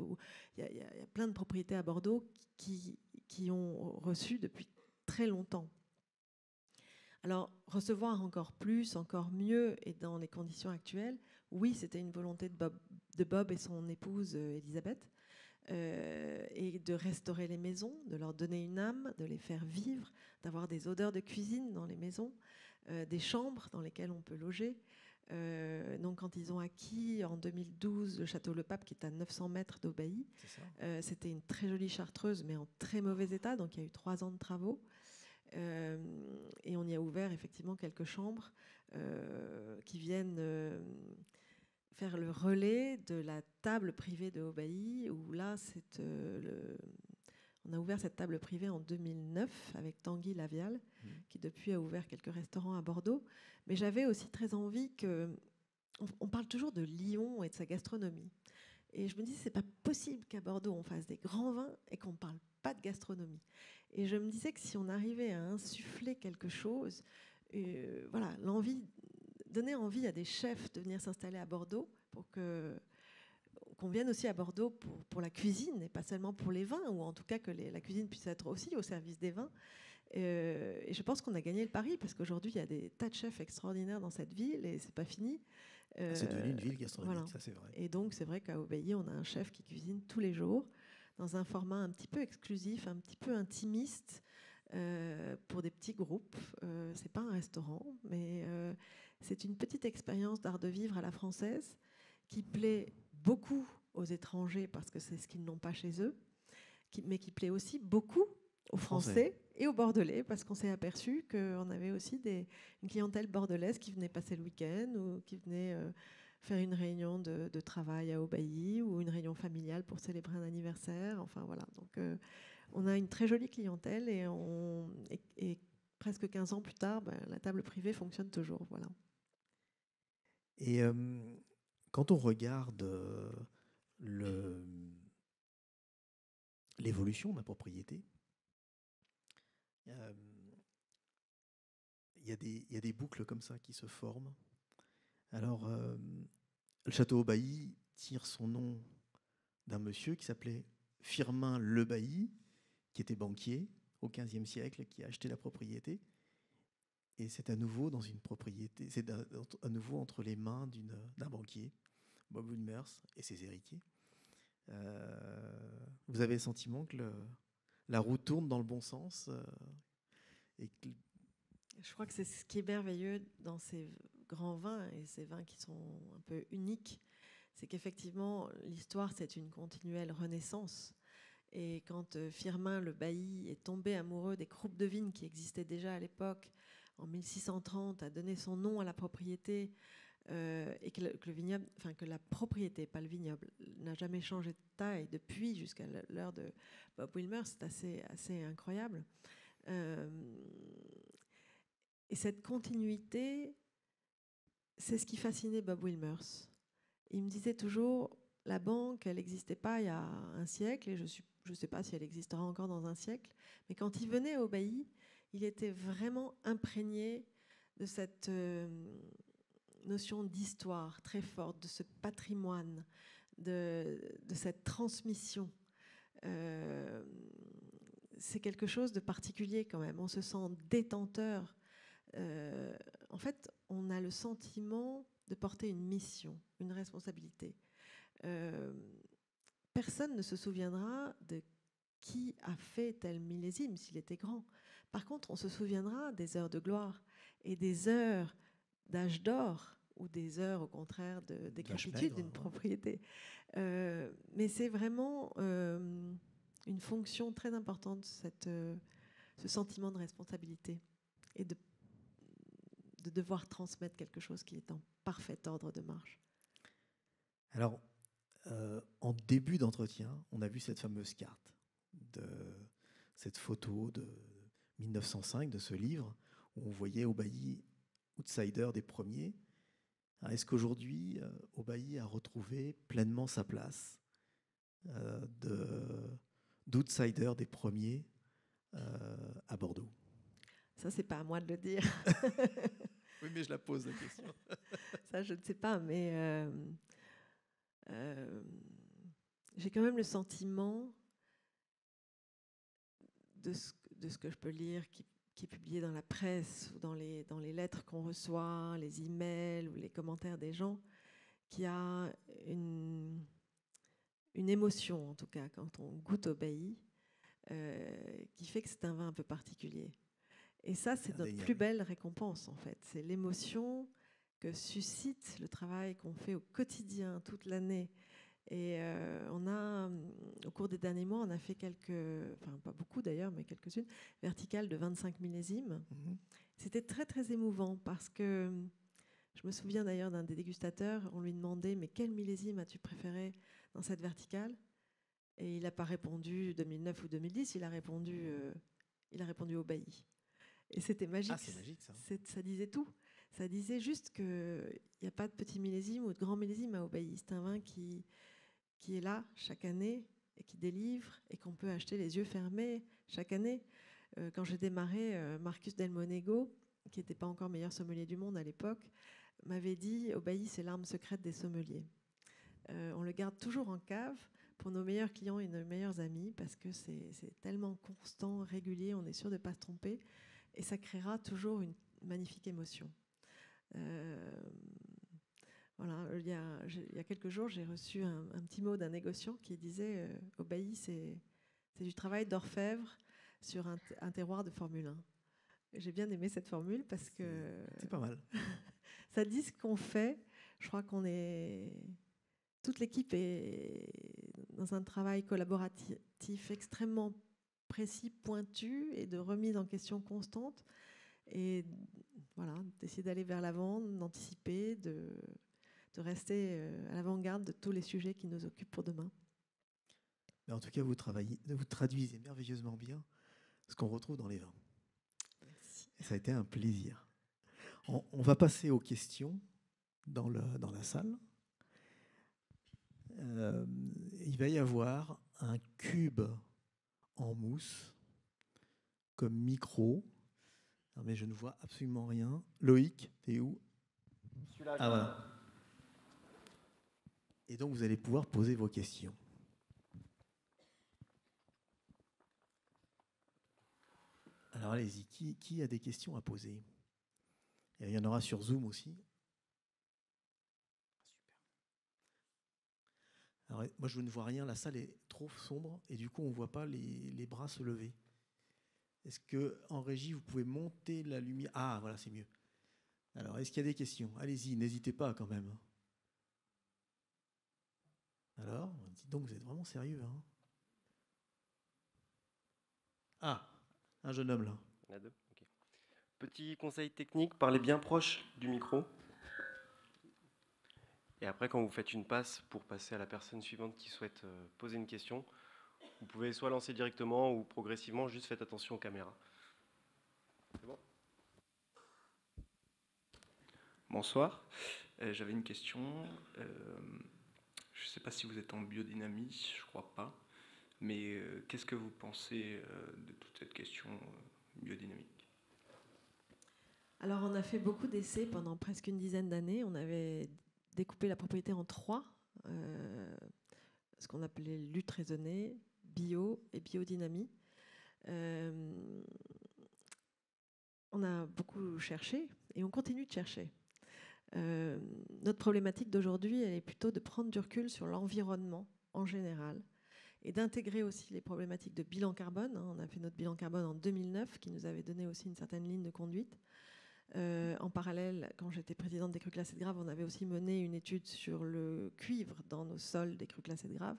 Il y a plein de propriétés à Bordeaux qui ont reçu depuis très longtemps. Alors, recevoir encore plus, encore mieux, et dans les conditions actuelles, oui, c'était une volonté de Bob et son épouse Elisabeth. et de restaurer les maisons, de leur donner une âme, de les faire vivre, d'avoir des odeurs de cuisine dans les maisons, des chambres dans lesquelles on peut loger. Donc quand ils ont acquis en 2012 le château Le Pape, qui est à 900 mètres d'Aubailly, c'était une très jolie chartreuse, mais en très mauvais état, donc il y a eu 3 ans de travaux. Et on y a ouvert effectivement quelques chambres qui viennent faire le relais de la table privée de Aubailly, où là, on a ouvert cette table privée en 2009 avec Tanguy Lavial, qui depuis a ouvert quelques restaurants à Bordeaux. Mais j'avais aussi très envie que... On parle toujours de Lyon et de sa gastronomie. Et je me dis, c'est pas possible qu'à Bordeaux, on fasse des grands vins et qu'on ne parle pas de gastronomie. Et je me disais que si on arrivait à insuffler quelque chose, voilà, donner envie à des chefs de venir s'installer à Bordeaux pour qu'on vienne aussi à Bordeaux pour la cuisine et pas seulement pour les vins, ou en tout cas que la cuisine puisse être aussi au service des vins. Et je pense qu'on a gagné le pari, parce qu'aujourd'hui, il y a des tas de chefs extraordinaires dans cette ville et c'est pas fini. C'est devenu une ville gastronomique, voilà. Ça c'est vrai. Et donc, c'est vrai qu'à Aubailly, on a un chef qui cuisine tous les jours, dans un format un petit peu exclusif, un petit peu intimiste, pour des petits groupes. C'est pas un restaurant, mais c'est une petite expérience d'art de vivre à la française qui plaît beaucoup aux étrangers parce que c'est ce qu'ils n'ont pas chez eux, mais qui plaît aussi beaucoup aux Français et aux Bordelais, parce qu'on s'est aperçu qu'on avait aussi une clientèle bordelaise qui venait passer le week-end ou qui venait faire une réunion de travail à Aubailly ou une réunion familiale pour célébrer un anniversaire. Enfin voilà, donc on a une très jolie clientèle et presque 15 ans plus tard, la table privée fonctionne toujours. Voilà. Et quand on regarde l'évolution de la propriété, il y a des boucles comme ça qui se forment. Alors, le château Aubailly tire son nom d'un monsieur qui s'appelait Firmin Le Bailly, qui était banquier au XVe siècle, qui a acheté la propriété. Et c'est à nouveau dans une propriété, c'est à nouveau entre les mains d'un banquier, Bob Wilmers, et ses héritiers. Vous avez le sentiment que la roue tourne dans le bon sens Je crois que c'est ce qui est merveilleux dans ces grands vins et ces vins qui sont un peu uniques, c'est qu'effectivement l'histoire, c'est une continuelle renaissance. Et quand Firmin Le Bailly est tombé amoureux des croupes de vignes qui existaient déjà à l'époque, en 1630, a donné son nom à la propriété, et que le vignoble, enfin que la propriété, pas le vignoble, n'a jamais changé de taille depuis jusqu'à l'heure de Bob Wilmers, c'est assez incroyable. Et cette continuité, c'est ce qui fascinait Bob Wilmers. Il me disait toujours, la banque, elle n'existait pas il y a un siècle, et je ne sais pas si elle existera encore dans un siècle, mais quand il venait à Aubailly, il était vraiment imprégné de cette notion d'histoire très forte, de ce patrimoine, de cette transmission. C'est quelque chose de particulier quand même. On se sent détenteur. En fait, on a le sentiment de porter une mission, une responsabilité. Personne ne se souviendra de qui a fait tel millésime s'il était grand. Par contre, on se souviendra des heures de gloire et des heures d'âge d'or ou des heures, au contraire, de décrépitude d'une propriété. Mais c'est vraiment une fonction très importante, ce sentiment de responsabilité et de devoir transmettre quelque chose qui est en parfait ordre de marche. Alors, en début d'entretien, on a vu cette fameuse carte, cette photo de 1905, de ce livre, où on voyait Aubailly outsider des premiers. Est-ce qu'aujourd'hui, Aubailly a retrouvé pleinement sa place d'outsider des premiers à Bordeaux? Ça, c'est pas à moi de le dire. Oui, mais je la pose, la question. Ça, je ne sais pas, mais j'ai quand même le sentiment de ce que je peux lire qui est publié dans la presse ou dans les lettres qu'on reçoit, les emails ou les commentaires des gens, qui a une une émotion, en tout cas, quand on goûte au Bailly, qui fait que c'est un vin un peu particulier. Et ça, c'est notre plus belle récompense, en fait. C'est l'émotion que suscite le travail qu'on fait au quotidien, toute l'année. Et au cours des derniers mois, on a fait pas beaucoup d'ailleurs, mais quelques-unes, verticales de 25 millésimes. C'était très, très émouvant parce que je me souviens d'ailleurs d'un des dégustateurs, on lui demandait « mais quel millésime as-tu préféré dans cette verticale ?» Et il n'a pas répondu 2009 ou 2010, il a répondu au Bailly. Et c'était magique. Ah, c'est magique, ça. Ça disait tout. Ça disait juste qu'il n'y a pas de petit millésime ou de grand millésime à Aubailly. C'est un vin qui est là chaque année et qui délivre et qu'on peut acheter les yeux fermés chaque année. Quand j'ai démarré, Marcus Del Monego, qui n'était pas encore meilleur sommelier du monde à l'époque, m'avait dit « Aubailly, c'est l'arme secrète des sommeliers ». On le garde toujours en cave pour nos meilleurs clients et nos meilleurs amis parce que c'est tellement constant, régulier, on est sûr de ne pas se tromper et ça créera toujours une magnifique émotion. Voilà, il y a quelques jours, j'ai reçu un petit mot d'un négociant qui disait Aubailly, c'est du travail d'orfèvre sur un terroir de Formule 1. J'ai bien aimé cette formule parce que c'est pas mal. Ça dit ce qu'on fait. Je crois toute l'équipe est dans un travail collaboratif extrêmement précis, pointu et de remise en question constante. Et voilà, d'essayer d'aller vers l'avant, d'anticiper, de rester à l'avant-garde de tous les sujets qui nous occupent pour demain. Mais en tout cas, vous traduisez merveilleusement bien ce qu'on retrouve dans les vins. Merci. Et ça a été un plaisir. On va passer aux questions dans la salle. Il va y avoir un cube en mousse comme micro. Non, mais je ne vois absolument rien. Loïc, t'es où? Celui-là. Ah voilà. Et donc vous allez pouvoir poser vos questions. Alors allez-y, qui a des questions à poser? Il y en aura sur Zoom aussi. Alors, moi, je ne vois rien. La salle est trop sombre et du coup, on ne voit pas les bras se lever. Est-ce qu'en régie, vous pouvez monter la lumière? Ah, voilà, c'est mieux. Alors, est-ce qu'il y a des questions? Allez-y, n'hésitez pas quand même. Alors, dites donc, vous êtes vraiment sérieux, hein? Ah, un jeune homme là. Il y en a deux. Okay. Petit conseil technique, parlez bien proche du micro. Et après, quand vous faites une passe pour passer à la personne suivante qui souhaite poser une question, vous pouvez soit lancer directement ou progressivement, juste faites attention aux caméras. C'est bon ? Bonsoir, j'avais une question. Je ne sais pas si vous êtes en biodynamie, je ne crois pas. Mais qu'est-ce que vous pensez de toute cette question biodynamique? Alors, on a fait beaucoup d'essais pendant presque une dizaine d'années. On avait découpé la propriété en 3, ce qu'on appelait lutte raisonnée, bio et biodynamie. On a beaucoup cherché et on continue de chercher. Notre problématique d'aujourd'hui, elle est plutôt de prendre du recul sur l'environnement en général et d'intégrer aussi les problématiques de bilan carbone. On a fait notre bilan carbone en 2009 qui nous avait donné aussi une certaine ligne de conduite. En parallèle, quand j'étais présidente des crus classés de Graves, on avait aussi mené une étude sur le cuivre dans nos sols des crus classés de Graves,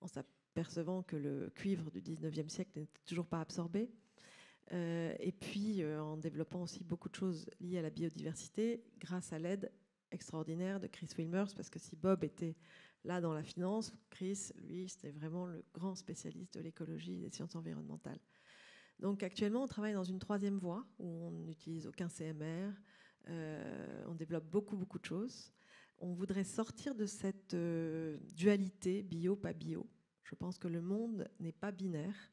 en s'apercevant que le cuivre du 19e siècle n'était toujours pas absorbé. Et puis en développant aussi beaucoup de choses liées à la biodiversité grâce à l'aide extraordinaire de Chris Wilmers, parce que si Bob était là dans la finance, Chris, lui, c'était vraiment le grand spécialiste de l'écologie et des sciences environnementales. Donc actuellement, on travaille dans une 3e voie où on n'utilise aucun CMR, on développe beaucoup de choses. On voudrait sortir de cette dualité bio, pas bio. Je pense que le monde n'est pas binaire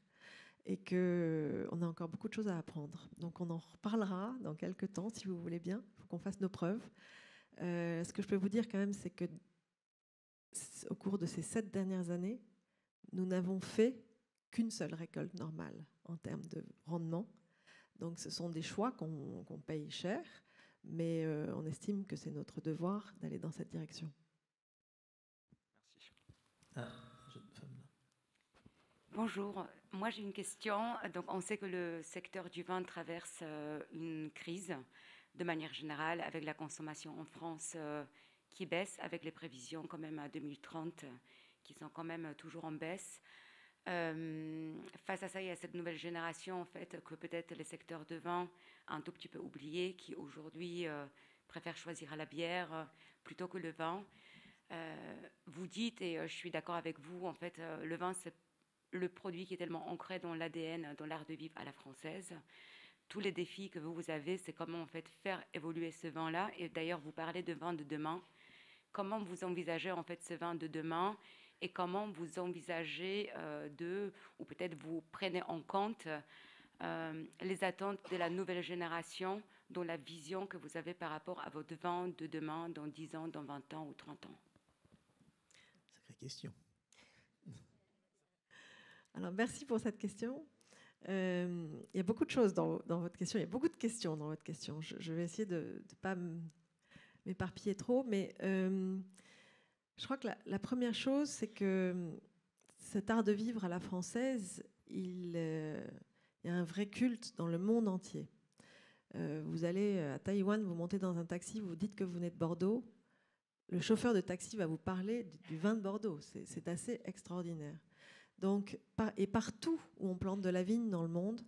et qu'on a encore beaucoup de choses à apprendre. Donc on en reparlera dans quelques temps, si vous voulez bien. Il faut qu'on fasse nos preuves. Ce que je peux vous dire quand même, c'est que au cours de ces 7 dernières années, nous n'avons fait qu'une seule récolte normale en termes de rendement. Donc ce sont des choix qu'on paye cher, mais on estime que c'est notre devoir d'aller dans cette direction. Merci. Ah, Bonjour, moi j'ai une question. Donc, on sait que le secteur du vin traverse une crise de manière générale avec la consommation en France qui baisse, avec les prévisions quand même à 2030 qui sont quand même toujours en baisse. Face à ça, il y a cette nouvelle génération en fait que peut-être les secteurs de vin un tout petit peu oubliés qui aujourd'hui préfèrent choisir la bière plutôt que le vin. Vous dites, et je suis d'accord avec vous, en fait, le vin c'est le produit qui est tellement ancré dans l'ADN, dans l'art de vivre à la française. Tous les défis que vous avez, c'est comment en fait faire évoluer ce vin-là. Et d'ailleurs, vous parlez de vin de demain. Comment vous envisagez en fait ce vin de demain et comment vous envisagez ou peut-être vous prenez en compte les attentes de la nouvelle génération dans la vision que vous avez par rapport à votre vin de demain, dans 10 ans, dans 20 ans ou 30 ans? Sacrée question. Alors, merci pour cette question. Il y a beaucoup de choses dans votre question. Il y a beaucoup de questions dans votre question. Je vais essayer de ne pas m'éparpiller trop, mais je crois que la première chose, c'est que cet art de vivre à la française, il y a un vrai culte dans le monde entier. Vous allez à Taïwan, vous montez dans un taxi, vous dites que vous venez de Bordeaux, le chauffeur de taxi va vous parler du vin de Bordeaux. C'est assez extraordinaire. Donc, et partout où on plante de la vigne dans le monde,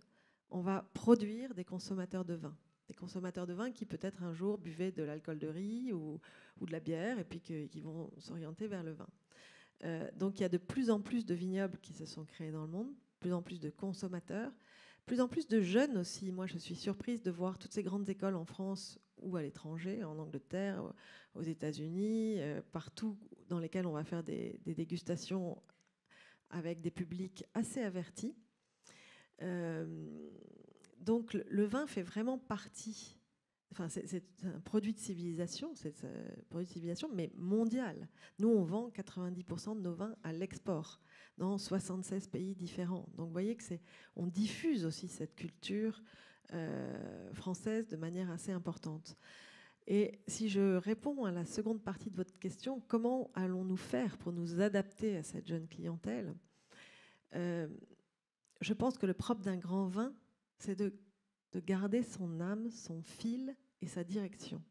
on va produire des consommateurs de vin. Des consommateurs de vin qui peut-être un jour buvaient de l'alcool de riz ou de la bière et puis qui vont s'orienter vers le vin. Donc il y a de plus en plus de vignobles qui se sont créés dans le monde, de plus en plus de consommateurs, plus en plus de jeunes aussi. Moi, je suis surprise de voir toutes ces grandes écoles en France ou à l'étranger, en Angleterre, aux États-Unis, partout dans lesquelles on va faire des dégustations avec des publics assez avertis. Donc le vin fait vraiment partie, enfin c'est un produit de civilisation, mais mondial. Nous, on vend 90% de nos vins à l'export dans 76 pays différents. Donc vous voyez que on diffuse aussi cette culture française de manière assez importante. Et si je réponds à la seconde partie de votre question, comment allons-nous faire pour nous adapter à cette jeune clientèle ? Je pense que le propre d'un grand vin, c'est de garder son âme, son fil et sa direction.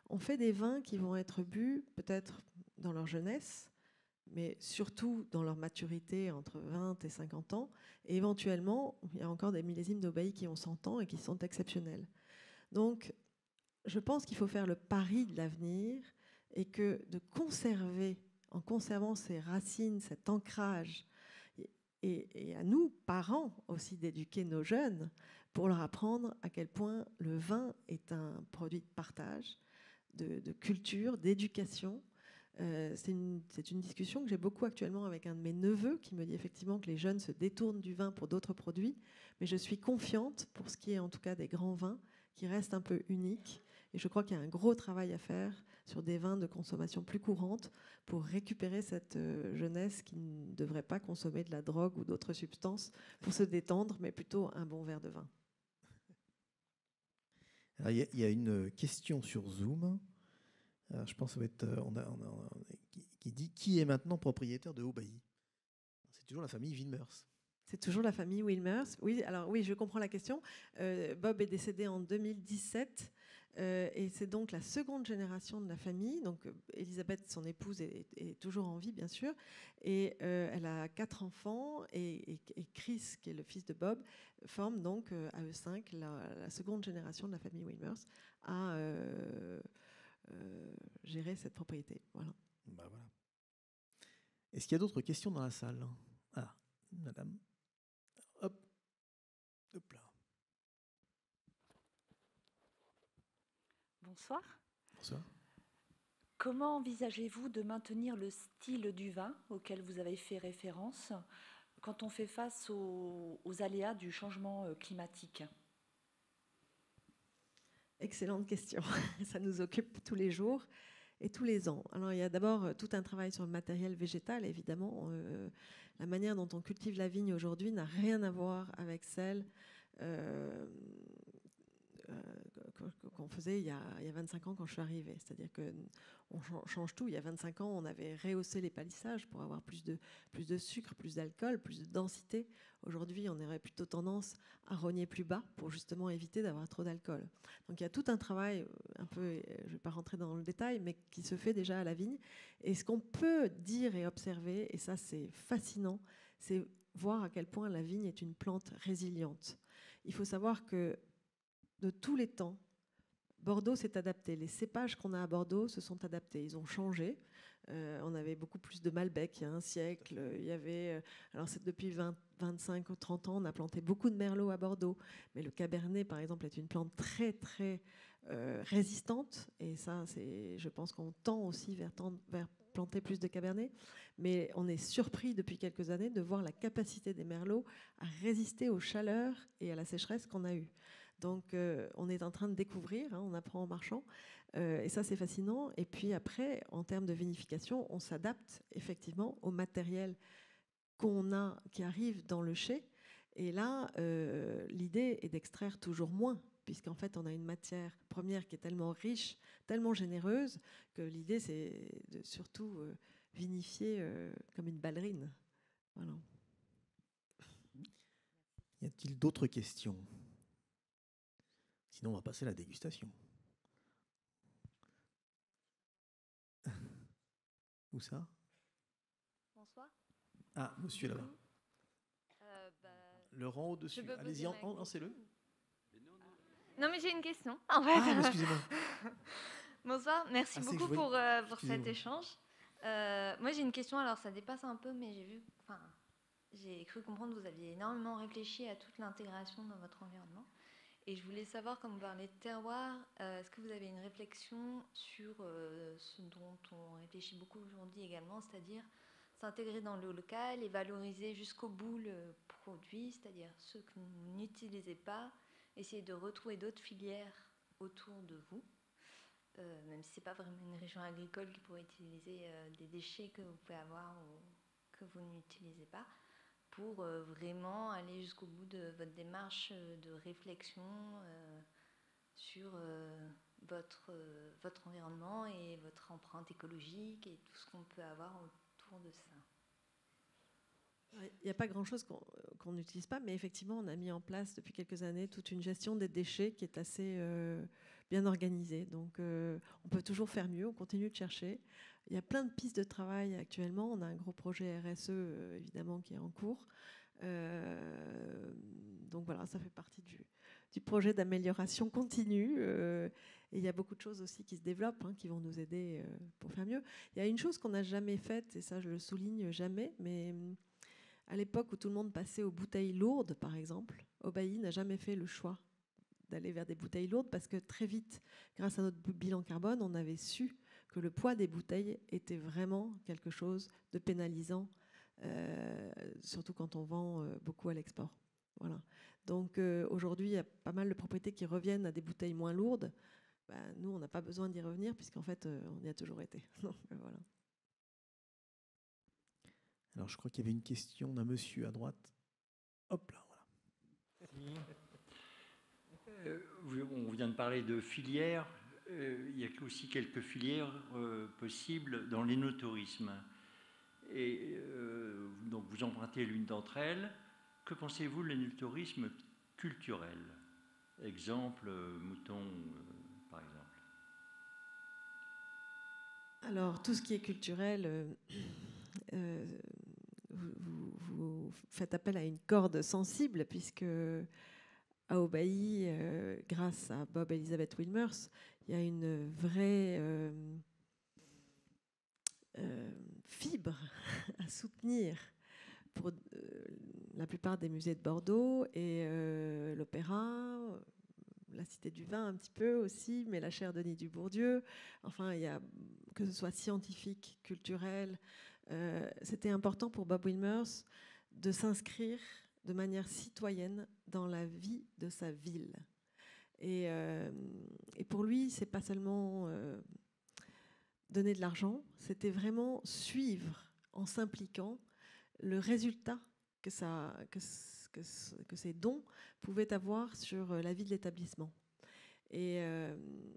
On fait des vins qui vont être bu peut-être dans leur jeunesse, mais surtout dans leur maturité entre 20 et 50 ans. Et éventuellement, il y a encore des millésimes d'Aubaï qui ont 100 ans et qui sont exceptionnels. Donc, je pense qu'il faut faire le pari de l'avenir et que de conserver, en conservant ses racines, cet ancrage, et à nous, parents aussi, d'éduquer nos jeunes pour leur apprendre à quel point le vin est un produit de partage, de culture, d'éducation. C'est une discussion que j'ai beaucoup actuellement avec un de mes neveux qui me dit effectivement que les jeunes se détournent du vin pour d'autres produits, mais je suis confiante pour ce qui est en tout cas des grands vins qui restent un peu uniques. Et je crois qu'il y a un gros travail à faire sur des vins de consommation plus courante pour récupérer cette jeunesse qui ne devrait pas consommer de la drogue ou d'autres substances pour se détendre, mais plutôt un bon verre de vin. Alors, il y a une question sur Zoom. Alors, je pense que ça va être qui dit qui est maintenant propriétaire de Aubaï. C'est toujours la famille Wilmers. C'est toujours la famille Wilmers. Oui, alors oui, je comprends la question. Bob est décédé en 2017 et c'est donc la seconde génération de la famille. Donc Elisabeth, son épouse, est toujours en vie, bien sûr, et elle a 4 enfants et Chris, qui est le fils de Bob, forme donc à eux 5 la seconde génération de la famille Wilmers à gérer cette propriété. Voilà. Bah voilà. Est-ce qu'il y a d'autres questions dans la salle? Ah, madame. Hop. Hop là. Bonsoir. Bonsoir. Comment envisagez-vous de maintenir le style du vin auquel vous avez fait référence quand on fait face aux aléas du changement climatique? Excellente question. Ça nous occupe tous les jours et tous les ans. Alors, il y a d'abord tout un travail sur le matériel végétal, évidemment. La manière dont on cultive la vigne aujourd'hui n'a rien à voir avec celle qu'on faisait il y a 25 ans quand je suis arrivée. C'est-à-dire qu'on change tout. Il y a 25 ans, on avait rehaussé les palissages pour avoir plus de sucre, plus d'alcool, plus de densité. Aujourd'hui, on aurait plutôt tendance à rogner plus bas pour justement éviter d'avoir trop d'alcool. Donc il y a tout un travail, un peu, je ne vais pas rentrer dans le détail, mais qui se fait déjà à la vigne. Et ce qu'on peut dire et observer, et ça c'est fascinant, c'est voir à quel point la vigne est une plante résiliente. Il faut savoir que de tous les temps, Bordeaux s'est adapté. Les cépages qu'on a à Bordeaux se sont adaptés. Ils ont changé. On avait beaucoup plus de Malbec il y a un siècle. Il y avait, alors c'est depuis 25 ou 30 ans, on a planté beaucoup de Merlot à Bordeaux. Mais le Cabernet, par exemple, est une plante très, très résistante. Et ça, je pense qu'on tend aussi vers planter plus de Cabernet. Mais on est surpris depuis quelques années de voir la capacité des Merlots à résister aux chaleurs et à la sécheresse qu'on a eue. Donc, on est en train de découvrir, on apprend en marchant, et ça, c'est fascinant. Et puis après, en termes de vinification, on s'adapte effectivement au matériel qu'on a, qui arrive dans le chai. Et là, l'idée est d'extraire toujours moins, puisqu'en fait, on a une matière première qui est tellement riche, tellement généreuse, que l'idée, c'est de surtout vinifier comme une ballerine. Voilà. Y a-t-il d'autres questions ? Sinon, on va passer à la dégustation. Où ça ? Bonsoir. Ah, monsieur là-bas. Le rang au-dessus. Allez-y, lancez-le. Non, mais j'ai une question. En fait. Ah, excusez-moi. Bonsoir, merci beaucoup pour cet échange. Moi, j'ai une question. Alors, ça dépasse un peu, mais j'ai cru comprendre que vous aviez énormément réfléchi à toute l'intégration dans votre environnement. Et je voulais savoir, quand vous parlez de terroir, est-ce que vous avez une réflexion sur ce dont on réfléchit beaucoup aujourd'hui également, c'est-à-dire s'intégrer dans le local et valoriser jusqu'au bout le produit, c'est-à-dire ceux que vous n'utilisez pas, essayer de retrouver d'autres filières autour de vous, même si ce n'est pas vraiment une région agricole qui pourrait utiliser des déchets que vous pouvez avoir ou que vous n'utilisez pas, pour vraiment aller jusqu'au bout de votre démarche de réflexion sur votre environnement et votre empreinte écologique et tout ce qu'on peut avoir autour de ça. Il n'y a pas grand-chose qu'on n'utilise pas, mais effectivement, on a mis en place depuis quelques années toute une gestion des déchets qui est assez bien organisée. Donc, on peut toujours faire mieux, on continue de chercher. Il y a plein de pistes de travail actuellement. On a un gros projet RSE, évidemment, qui est en cours. Donc voilà, ça fait partie du projet d'amélioration continue. Et il y a beaucoup de choses aussi qui se développent, qui vont nous aider pour faire mieux. Il y a une chose qu'on n'a jamais faite, et ça je le souligne jamais, mais à l'époque où tout le monde passait aux bouteilles lourdes, par exemple, Aubailly n'a jamais fait le choix d'aller vers des bouteilles lourdes parce que très vite, grâce à notre bilan carbone, on avait su que le poids des bouteilles était vraiment quelque chose de pénalisant, surtout quand on vend beaucoup à l'export. Voilà. Donc aujourd'hui, il y a pas mal de propriétés qui reviennent à des bouteilles moins lourdes. Nous, on n'a pas besoin d'y revenir puisqu'en fait, on y a toujours été. Donc, voilà. Alors, je crois qu'il y avait une question d'un monsieur à droite. Hop là, voilà. On vient de parler de filières. Il y a aussi quelques filières possibles dans l'énotourisme. Et donc, vous empruntez l'une d'entre elles. Que pensez-vous de l'énotourisme culturel ? Exemple, mouton, par exemple. Alors, tout ce qui est culturel, vous faites appel à une corde sensible, puisque à Aubailly, grâce à Bob Elizabeth Wilmers, il y a une vraie fibre à soutenir pour la plupart des musées de Bordeaux et l'opéra, la Cité du Vin un petit peu aussi, mais la chaire Denis Dubourdieu. Enfin, il y a, que ce soit scientifique, culturel, c'était important pour Bob Wilmers de s'inscrire de manière citoyenne dans la vie de sa ville. Et pour lui, c'est pas seulement donner de l'argent, c'était vraiment suivre en s'impliquant le résultat que ces dons pouvaient avoir sur la vie de l'établissement. Et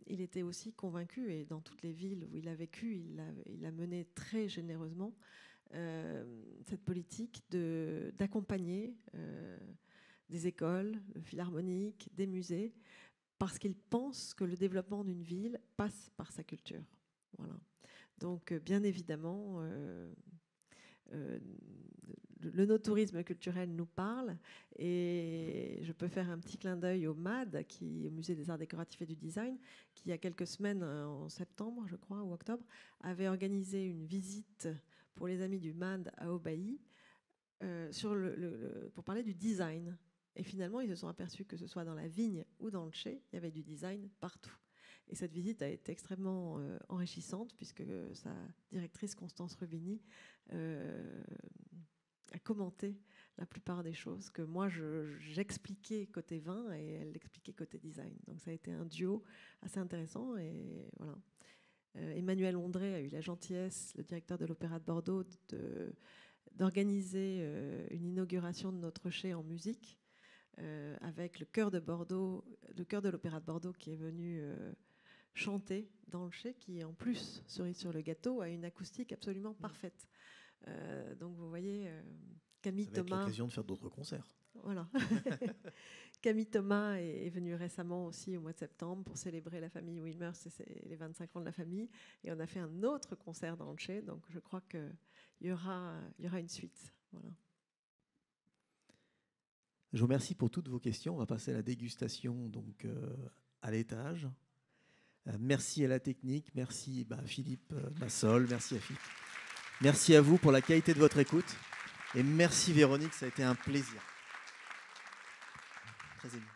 il était aussi convaincu, et dans toutes les villes où il a vécu, il a mené très généreusement cette politique d'accompagner des écoles, le philharmonique, des musées, parce qu'il pense que le développement d'une ville passe par sa culture. Voilà. Donc, bien évidemment, le no-tourisme culturel nous parle, et je peux faire un petit clin d'œil au MAD, au Musée des Arts Décoratifs et du Design, qui il y a quelques semaines, en septembre, je crois, ou octobre, avait organisé une visite pour les amis du MAD à Aubaï pour parler du design. Et finalement, ils se sont aperçus que ce soit dans la vigne ou dans le chai, il y avait du design partout. Et cette visite a été extrêmement enrichissante, puisque sa directrice, Constance Rubini, a commenté la plupart des choses que moi j'expliquais côté vin et elle l'expliquait côté design. Donc ça a été un duo assez intéressant. Et voilà. Emmanuel Ondré a eu la gentillesse, le directeur de l'Opéra de Bordeaux, d'organiser une inauguration de notre chai en musique avec le chœur de Bordeaux, le chœur de l'Opéra de Bordeaux qui est venu chanter dans le chai, qui en plus, cerise sur le gâteau, a une acoustique absolument parfaite. Donc vous voyez, Camille Thomas. Ça va être l'occasion de faire d'autres concerts. Voilà. Camille Thomas est venue récemment aussi au mois de septembre pour célébrer la famille Wilmers et les 25 ans de la famille. Et on a fait un autre concert dans le chai. Donc je crois qu'il y aura une suite. Voilà. Je vous remercie pour toutes vos questions. On va passer à la dégustation donc, à l'étage. Merci à la technique. Merci Philippe Massol. Merci à Philippe. Merci à vous pour la qualité de votre écoute. Et merci Véronique, ça a été un plaisir. Très ému.